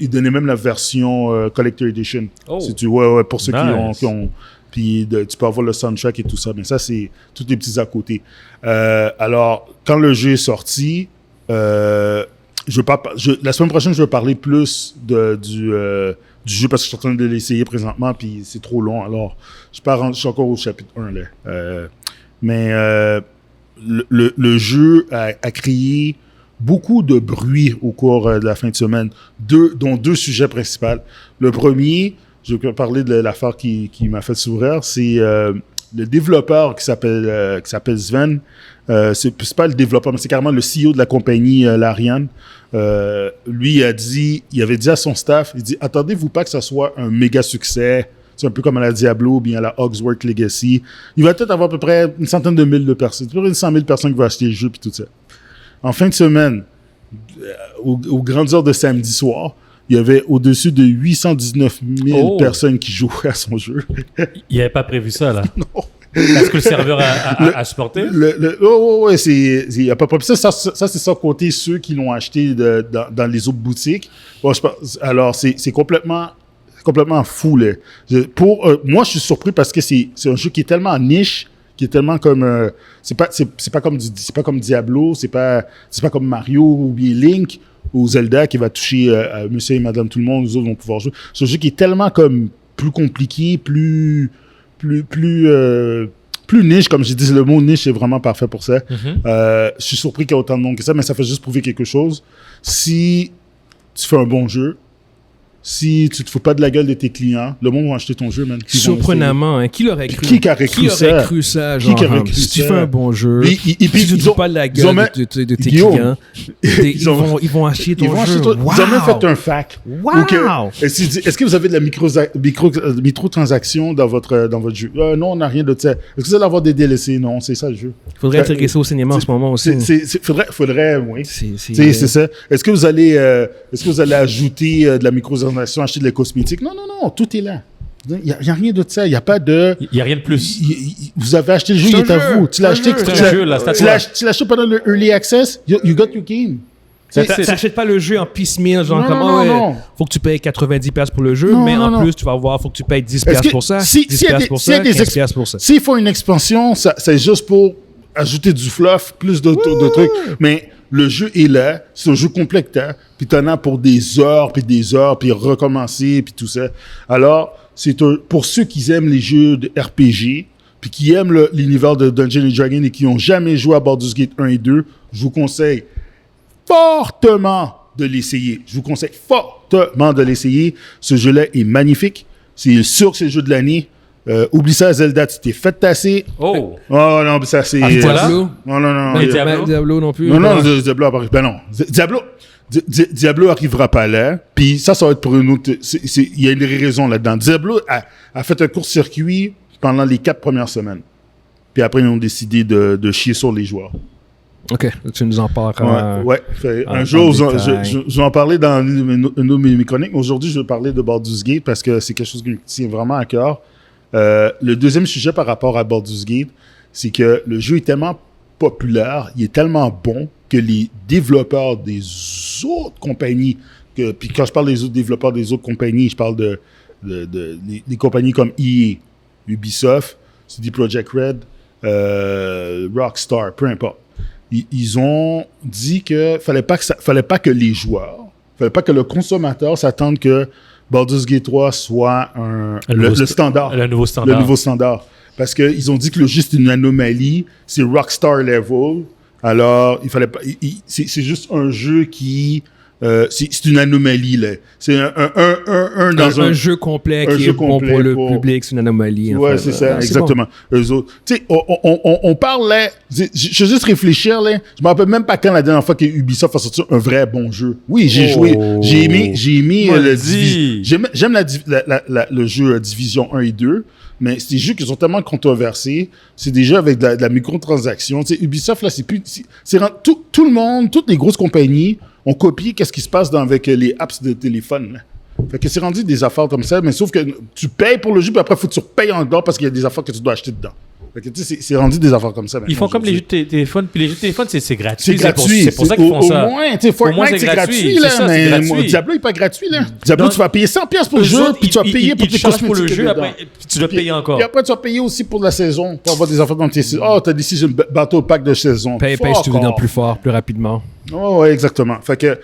donnaient même la version Collector Edition. Oh. Si ouais, pour ceux qui ont puis tu peux avoir le soundtrack et tout ça. Mais ça, c'est tous les petits à côté. Alors, quand le jeu est sorti, la semaine prochaine, je vais parler plus du jeu parce que je suis en train de l'essayer présentement, puis c'est trop long. Alors, je suis encore au chapitre 1, là. Mais le jeu a créé beaucoup de bruit au cours de la fin de semaine, dont 2 sujets principaux. Le premier, je vais parler de l'affaire qui m'a fait sourire, c'est le développeur qui s'appelle Sven. C'est pas le développeur, mais c'est carrément le CEO de la compagnie Larian. Lui, il avait dit à son staff, il dit, attendez-vous pas que ça soit un méga succès. C'est un peu comme à la Diablo ou bien à la Hogsworth Legacy. Il va peut-être avoir à peu près 100 000 de personnes, à peu près 100 000 personnes qui vont acheter le jeu puis tout ça. En fin de semaine, aux grandes heures de samedi soir, il y avait au-dessus de 819 000 personnes qui jouaient à son jeu. Il n'avait pas prévu ça, là. Non. Est-ce que le serveur a supporté? Ouais, il n'y a pas prévu ça. Ça, c'est sans compter ceux qui l'ont acheté dans les autres boutiques. Bon, alors, c'est complètement fou, là. Moi, je suis surpris parce que c'est un jeu qui est tellement niche, qui est tellement comme c'est pas comme Diablo, c'est pas comme Mario ou bien Link ou Zelda qui va toucher monsieur et madame tout le monde, les autres vont pouvoir jouer. C'est un jeu qui est tellement comme plus compliqué, plus niche, comme j'ai dit, le mot niche est vraiment parfait pour ça. Je suis surpris qu'il y ait autant de monde que ça, mais ça fait juste prouver quelque chose. Si tu fais un bon jeu, si tu te fous pas de la gueule de tes clients, le monde va acheter ton jeu, man. Surprenamment, hein, qui l'aurait cru? Qui aurait cru ça? Si tu fais un bon jeu, si tu te fous pas de la gueule de tes clients, ils vont acheter ton jeu. Ils ont même fait un fac. Wow! Est-ce que vous avez de la microtransaction dans votre jeu? Non, on n'a rien de ça. Est-ce que vous allez avoir des DLC? Non, c'est ça le jeu. Il faudrait intéresser au cinéma en ce moment aussi. Faudrait, oui. C'est ça. Est-ce que vous allez ajouter de la microtransaction, acheter de la cosmétique? Non, tout est là. Il n'y a rien de ça. Il n'y a pas de... Il n'y a rien de plus. Vous avez acheté le jeu, il est à vous. Tu l'as acheté pendant le Early Access, you got your game. Tu n'achètes pas le jeu en piecemeal, genre non. Faut que tu payes 90$ pour le jeu, mais en plus, tu vas voir, faut que tu payes 10$ pour ça, 10$ pour ça, 15$ pour ça. S'il faut une expansion, c'est juste pour ajouter du fluff, plus de trucs. Mais le jeu est là, c'est un jeu complétaire, puis t'en as pour des heures, puis recommencer, puis tout ça. Alors, pour ceux qui aiment les jeux de RPG, puis qui aiment l'univers de Dungeons & Dragons et qui n'ont jamais joué à Baldur's Gate 1 et 2, je vous conseille fortement de l'essayer. Ce jeu-là est magnifique. C'est sûr que c'est le jeu de l'année. Oublie ça, Zelda, tu t'es fait tasser. Oh non, ça c'est... Diablo? Non. Diablo non plus? Non, Diablo apparaît. Ben non. Diablo arrivera pas là. Puis ça va être pour une autre... Il y a une raison là-dedans. Diablo a fait un court-circuit pendant les 4 premières semaines. Puis après, ils ont décidé de chier sur les joueurs. OK, tu nous en parles. Ouais. Un jour, je vais en parler dans une de mes chroniques. Aujourd'hui, je vais parler de Baldur's Gate parce que c'est quelque chose qui me tient vraiment à cœur. Le deuxième sujet par rapport à Baldur's Gate, c'est que le jeu est tellement populaire, il est tellement bon que les développeurs des autres compagnies, puis quand je parle des autres développeurs des autres compagnies, je parle des compagnies comme EA, Ubisoft, CD Projekt Red, Rockstar, peu importe. Ils ont dit que fallait pas que les joueurs fallait pas que le consommateur s'attende que Baldur's Gate 3 soit le standard. Le nouveau standard. Le nouveau standard. Parce qu'ils ont dit que le jeu, c'est une anomalie, c'est Rockstar level. Alors, il fallait pas. C'est juste un jeu qui. C'est une anomalie, là. C'est un jeu complet qui est bon pour le public, c'est une anomalie. Ouais, c'est ça, exactement. Bon. Eux autres. Tu sais, on parle, là. Je veux juste réfléchir, là. Je me rappelle même pas quand la dernière fois que Ubisoft a sorti un vrai bon jeu. Oui, j'ai joué. J'ai aimé j'aime le jeu Division 1 et 2. Mais c'est des jeux qui sont tellement controversés. C'est des jeux avec de la microtransaction. Tu sais, Ubisoft, là, tout le monde, toutes les grosses compagnies ont copié qu'est-ce qui se passe avec les apps de téléphone, là. Fait que c'est rendu des affaires comme ça, mais sauf que tu payes pour le jeu, puis après, il faut que tu repayes encore parce qu'il y a des affaires que tu dois acheter dedans. Fait que, tu sais, c'est rendu des affaires comme ça. Ils font comme les jeux de téléphone, puis les jeux de téléphone, c'est gratuit. C'est gratuit. C'est pour ça qu'ils font ça. Au moins, tu sais, Fortnite, c'est gratuit, là, mais Diablo, il n'est pas gratuit, là. Diablo, tu vas payer 100$ pour le jeu, puis tu vas payer pour tes cosmétiques pour le jeu, après, puis tu dois payer encore. Et après, tu vas payer aussi pour la saison, pour avoir des affaires dans tes saisons. Oh, t'as des season battle pack de saison. Paye si tu deviens plus fort, plus rapidement. Oh, ouais, exactement. Fait que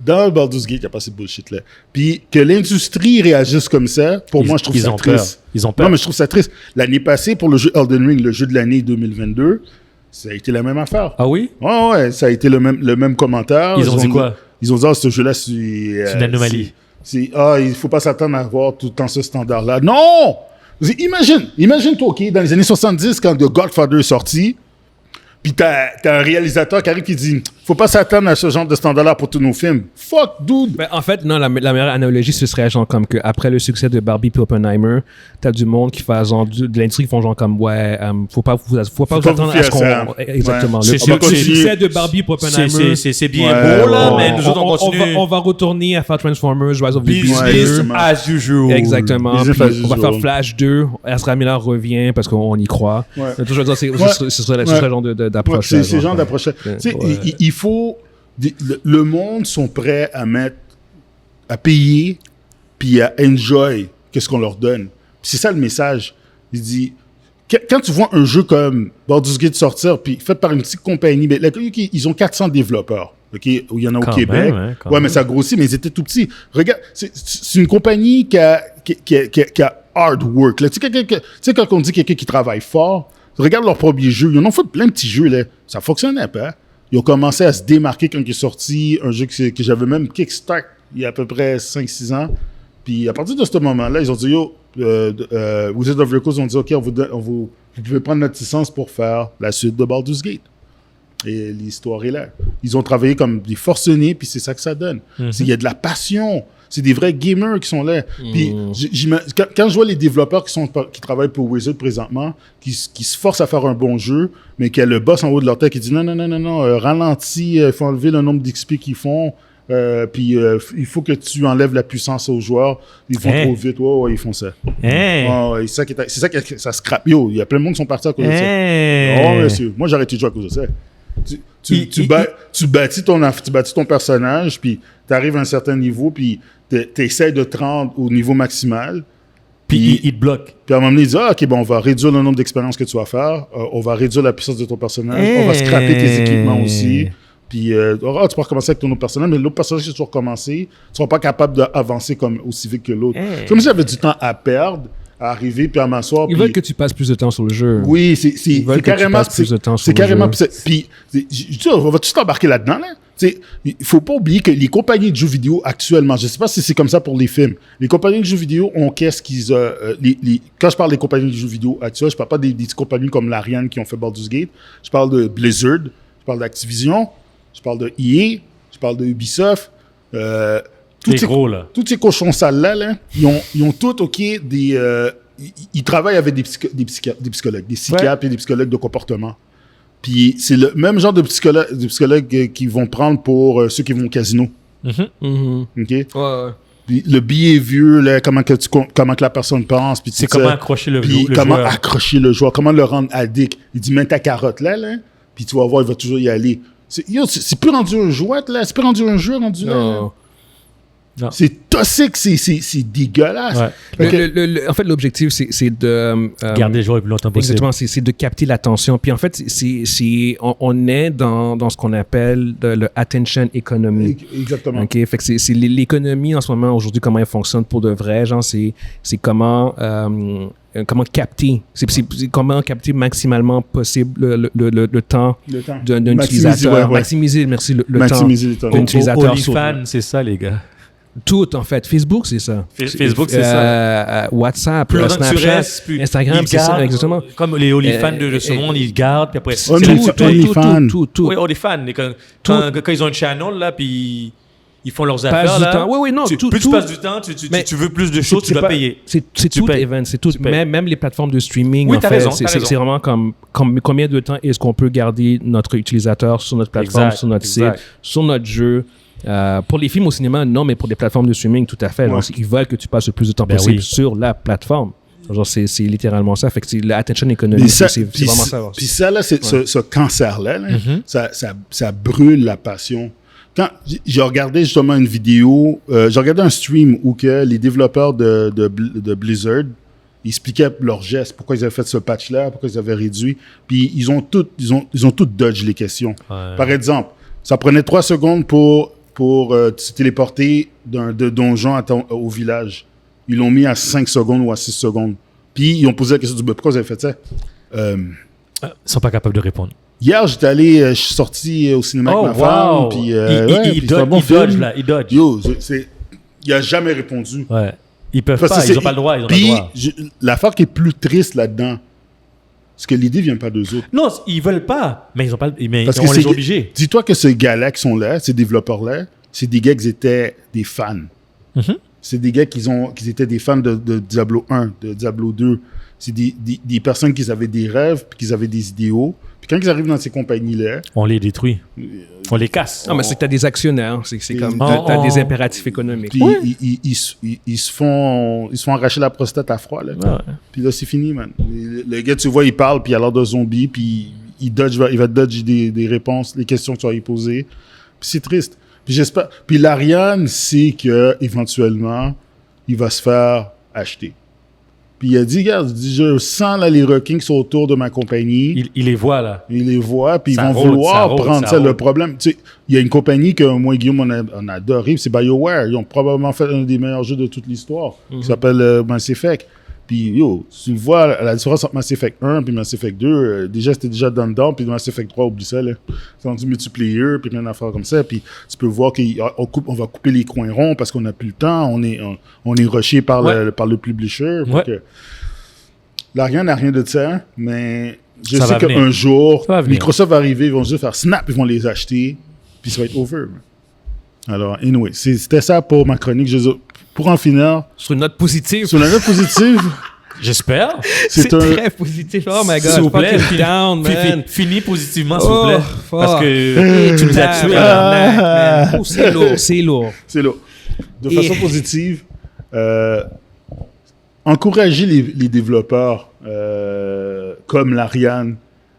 dans Baldur's Gate, il n'y a pas ces bullshit-là. Puis que l'industrie réagisse comme ça, pour moi, je trouve ça triste. Ils ont peur. Non, mais je trouve ça triste. L'année passée, pour le jeu Elden Ring, le jeu de l'année 2022, ça a été la même affaire. Ah oui? Ouais, ça a été le même commentaire. Ils ont dit quoi? Ils ont dit, ce jeu-là, c'est une anomalie. Il ne faut pas s'attendre à avoir tout le temps ce standard-là. Non! Imagine-toi, OK, dans les années 70, quand The Godfather est sorti, puis t'as un réalisateur qui arrive qui dit faut pas s'attendre à ce genre de standard-là pour tous nos films. Fuck, dude! Ben, en fait, non, la meilleure analogie, ce serait genre comme que après le succès de Barbie et Oppenheimer, t'as du monde qui fait genre de l'industrie qui font genre comme faut pas vous attendre à ce qu'on. Exactement. Ouais. Le succès de Barbie et Oppenheimer. C'est bien beau, là, mais nous autres, on continue. On va retourner à faire Transformers, Rise of the Beasts. Business as usual. Exactement. On va faire Flash 2. Ezra Miller revient parce qu'on y croit. Ce serait le genre d'approche. C'est ce genre d'approche. Il faut... Le monde sont prêts à payer puis à enjoy qu'est-ce qu'on leur donne. C'est ça le message. Il dit... Quand tu vois un jeu comme Baldur's Gate sortir, puis fait par une petite compagnie, mais ils ont 400 développeurs, OK, où il y en a au Québec. Mais ça grossit, mais ils étaient tout petits. Regarde, c'est une compagnie qui a hard work. Là. Tu sais, quand on dit quelqu'un qui travaille fort, regarde leur premier jeu. Ils en ont fait plein de petits jeux, là. Ça fonctionnait pas. Ils ont commencé à se démarquer quand il est sorti un jeu que j'avais même kickstart il y a à peu près 5-6 ans. Puis à partir de ce moment-là, ils ont dit, Wizards of the Coast ont dit, OK, vous pouvez prendre notre licence pour faire la suite de Baldur's Gate. Et l'histoire est là. Ils ont travaillé comme des forcenés, puis c'est ça que ça donne. Il y a de la passion. C'est des vrais gamers qui sont là. Puis quand je vois les développeurs qui travaillent pour Wizard présentement, qui se forcent à faire un bon jeu, mais qu'il y a le boss en haut de leur tête qui dit non, ralentis, il faut enlever le nombre d'XP qu'ils font, puis il faut que tu enlèves la puissance aux joueurs. Ils font trop vite. Ouais, ils font ça. C'est ça que ça scrape. Yo, il y a plein de monde qui sont partis à cause de ça. Oh, monsieur. Moi, j'ai arrêté de jouer à cause de ça. Tu bâtis ton personnage, puis tu arrives à un certain niveau, puis tu essaies de te rendre au niveau maximal. Puis il te bloque. Puis à un moment donné, il dit OK, bon, on va réduire le nombre d'expériences que tu vas faire, on va réduire la puissance de ton personnage, on va scraper tes équipements aussi. Puis tu peux recommencer avec ton autre personnage, mais l'autre personnage que tu vas recommencer, tu ne seras pas capable d'avancer aussi vite que l'autre. Comme si j'avais du temps à perdre, à arriver, puis à m'asseoir. Ils veulent que tu passes plus de temps sur le jeu. Oui, c'est carrément. C'est carrément. Puis, on va tout embarquer là-dedans, là. Il ne faut pas oublier que les compagnies de jeux vidéo actuellement, je ne sais pas si c'est comme ça pour les films, les compagnies de jeux vidéo ont qu'est-ce qu'ils... quand je parle des compagnies de jeux vidéo actuelles, je ne parle pas des compagnies comme l'Ariane qui ont fait Baldur's Gate, je parle de Blizzard, je parle d'Activision, je parle de EA, je parle de Ubisoft. Tous ces cochons sales-là, là, ils ont tous, OK, ils travaillent avec des psychologues, des psychiatres et des psychologues de comportement. Puis c'est le même genre de psychologues qui vont prendre pour ceux qui vont au casino. OK? Puis le behavior, là, comment que la personne pense. Puis c'est comment accrocher le joueur. Comment accrocher le joueur, comment le rendre addict. Il dit, mets ta carotte là, puis tu vas voir, il va toujours y aller. C'est plus rendu un jouet, là. C'est plus rendu un jeu rendu là. Non. C'est toxique, c'est dégueulasse. Ouais. En fait, l'objectif, c'est de... garder les joueurs le plus longtemps possible. Exactement, c'est de capter l'attention. Puis en fait, on est dans ce qu'on appelle le attention economy. Exactement. OK? Fait que c'est l'économie en ce moment, aujourd'hui, comment elle fonctionne pour de vrai. Genre, c'est comment capter. C'est comment capter maximalement possible le temps d'un utilisateur. Maximiser, merci, le temps d'un utilisateur. OnlyFans, c'est ça, les gars. Tout, en fait. Facebook, c'est ça. Facebook, c'est ça. WhatsApp, plus Snapchat, Instagram, c'est ça, exactement. Comme les OnlyFans de ce monde, ils gardent, puis après... tout. Oui, OnlyFans. Quand ils ont un channel, là, puis ils font leurs affaires, là... Oui, non, plus tu passes du temps, tu veux plus de choses, tu dois payer. C'est tout, Evan, c'est tout. Même les plateformes de streaming, oui, en fait, c'est vraiment comme combien de temps est-ce qu'on peut garder notre utilisateur sur notre plateforme, sur notre site, sur notre jeu. Pour les films au cinéma, non, mais pour des plateformes de streaming, tout à fait. Ouais. Ils veulent que tu passes le plus de temps possible sur la plateforme. Genre, c'est littéralement ça. Fait que c'est l'attention économique, c'est vraiment ça. Puis ça, là, ce cancer-là, ça brûle la passion. Quand j'ai regardé justement une vidéo, j'ai regardé un stream où que les développeurs de Blizzard expliquaient leurs gestes, pourquoi ils avaient fait ce patch-là, pourquoi ils avaient réduit. Puis ils ont tout dodge les questions. Ouais. Par exemple, ça prenait 3 secondes pour se téléporter de donjon au village. Ils l'ont mis à 5 secondes ou à 6 secondes. Puis, ils ont posé la question du pourquoi vous avez fait ça? Ils sont pas capables de répondre. Hier, je suis sorti au cinéma avec ma femme. Puis, il dodge, là. Il dodge. Yo, il a jamais répondu. Ouais. Ils peuvent pas, ils ont pas le droit. Puis, l'affaire qui est plus triste là-dedans, c'est que l'idée vient pas d'eux autres. Non, ils veulent pas, mais ils ont pas, mais on les a obligés. Dis-toi que ces gars-là qui sont là, ces développeurs-là, c'est des gars qui étaient des fans. Mm-hmm. C'est des gars qui étaient des fans de Diablo 1, de Diablo 2. C'est des personnes qui avaient des rêves, puis qui avaient des idéaux. Puis quand ils arrivent dans ces compagnies-là... On les détruit. On les casse. Non, mais c'est que tu as des actionnaires. C'est comme... Tu as des impératifs économiques. Puis ils se font arracher la prostate à froid, là. Ouais. Puis là, c'est fini, man. Le gars, tu vois, il parle, puis il a l'air de zombie, puis il va dodge des réponses, les questions que tu vas lui poser. Puis c'est triste. Puis j'espère... Puis l'Ariane sait qu'éventuellement, il va se faire acheter. Puis il a dit, regarde, je sens là, les requins qui sont autour de ma compagnie. Il les voit, là. Il les voit, puis ils vont vouloir prendre ça. Le problème, tu sais, il y a une compagnie que moi et Guillaume, on a adoré, c'est BioWare. Ils ont probablement fait un des meilleurs jeux de toute l'histoire, qui s'appelle Mass Effect. Puis, yo, tu vois la différence entre Mass Effect 1 et Mass Effect 2, déjà, c'était déjà dedans, puis Mass Effect 3, oublie ça, là. C'est rendu multiplayer, puis plein d'affaires comme ça, puis tu peux voir qu'on va couper les coins ronds parce qu'on n'a plus le temps, on est rushé par le publisher. Donc, l'Ariane n'a rien de ça, mais je sais qu'un jour, Microsoft va arriver, ils vont juste faire snap, ils vont les acheter, puis ça va être over. Alors, anyway, c'était ça pour ma chronique. Pour en finir... Sur une note positive. J'espère. C'est très positif. Oh my God. S'il vous plaît, finis positivement, s'il vous plaît. Parce que tu nous as tués. C'est lourd. De façon positive, encourager les développeurs comme l'Ariane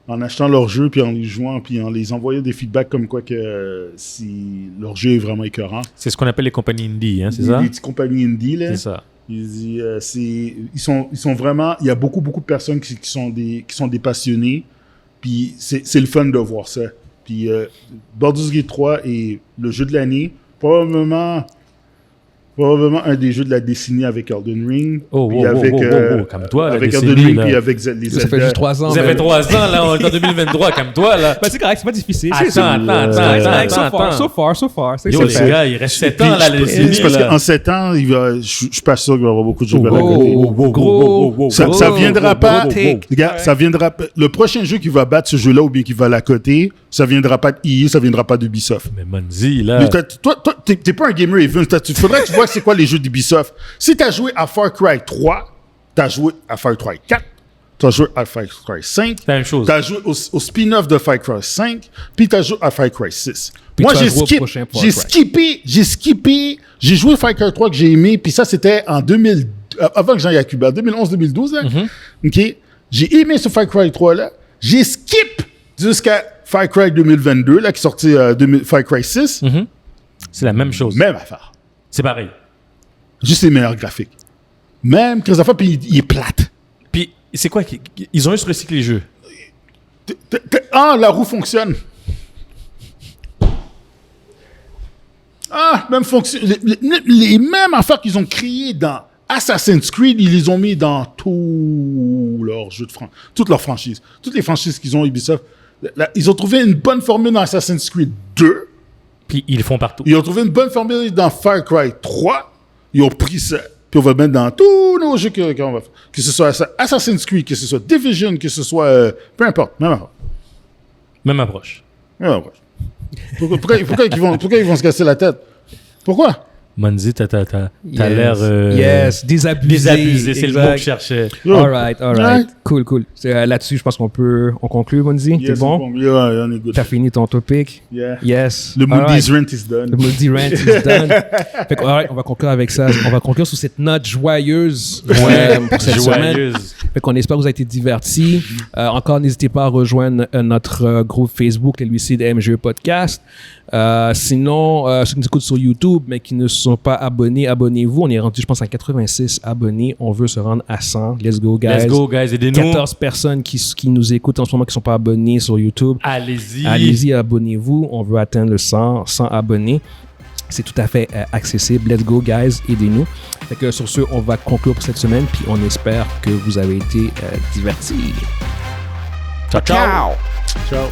en achetant leur jeu, puis en les jouant, puis en les envoyant des feedbacks comme quoi que si leur jeu est vraiment écœurant. C'est ce qu'on appelle les compagnies indie, hein, c'est ça? Les petites compagnies indie, là. C'est ça. Ils sont vraiment... Il y a beaucoup de personnes qui sont des passionnés, puis c'est le fun de voir ça. Puis Baldur's Gate 3 est le jeu de l'année, probablement un des jeux de la décennie avec Elden Ring. Calme-toi, avec Elden Ring, puis avec les Zelda. Ça fait juste 3 ans. Ça fait 3 ans, là, on est en 2023, calme-toi, là. Ben, c'est correct, c'est pas difficile. Attends. So far. Yo, les gars, il reste 7 ans, là, la décennie. C'est parce qu'en 7 ans, je suis pas sûr qu'il va y avoir beaucoup de jeux à côté. Ça viendra pas. Regarde, ça viendra. Le prochain jeu qui va battre ce jeu-là ou bien qui va l'accoter, ça viendra pas de EA, ça viendra pas d'Ubisoft. Mais Monzi, là. Toi, t'es pas un gamer, Evan. Il faudrait que tu vois c'est quoi les jeux d'Ubisoft. Si t'as joué à Far Cry 3, t'as joué à Far Cry 4, t'as joué à Far Cry 5, c'est la même chose. T'as joué au spin-off de Far Cry 5, puis t'as joué à Far Cry 6. Puis moi, j'ai skippé. J'ai joué à Far Cry 3 que j'ai aimé, puis ça, c'était en 2000, avant que j'aille à Cuba, 2011-2012, là. OK? J'ai aimé ce Far Cry 3-là. J'ai skip jusqu'à Far Cry 2022, là, qui est sorti Far Cry 6. C'est la même chose. Même affaire. C'est pareil. Juste les meilleurs graphiques. Même Chris of War, puis il est plate. Puis, c'est quoi? Ils ont juste recyclé les jeux. La roue fonctionne. Même fonction. Les mêmes affaires qu'ils ont créées dans Assassin's Creed, ils les ont mis dans tous leurs jeux de toutes leurs franchises. Toutes les franchises qu'ils ont Ubisoft. Ils ont trouvé une bonne formule dans Assassin's Creed 2. Puis ils le font partout. Ils ont trouvé une bonne formule dans Far Cry 3. Ils ont pris ça. Puis on va le mettre dans tous nos jeux qu'on va faire. Que ce soit Assassin's Creed, que ce soit Division, que ce soit... peu importe. Même approche. Pourquoi ils vont se casser la tête? Pourquoi? Manzi, t'as l'air... désabusé. C'est le mot que je cherchais. All right. Cool. Là-dessus, je pense qu'on conclut, Manzi. T'es bon? On est good. T'as fini ton topic? Yeah. Yes. Le Moody's Rent is done. Le Moody's Rent is done. Fait que, on va conclure avec ça. On va conclure sur cette note joyeuse pour cette semaine. Fait qu'on espère que vous avez été divertis. Encore, n'hésitez pas à rejoindre notre groupe Facebook, les Lucide MGE Podcast. Sinon, ceux qui nous écoutent sur YouTube, mais qui ne sont pas abonnés, abonnez-vous. On est rendu, je pense, à 86 abonnés. On veut se rendre à 100. Let's go, guys. Aidez-nous. 14 personnes qui nous écoutent en ce moment qui ne sont pas abonnés sur YouTube. Allez-y, abonnez-vous. On veut atteindre le 100 abonnés. C'est tout à fait accessible. Let's go, guys. Aidez-nous. Fait que sur ce, on va conclure pour cette semaine. Puis on espère que vous avez été divertis. Ciao. Ciao.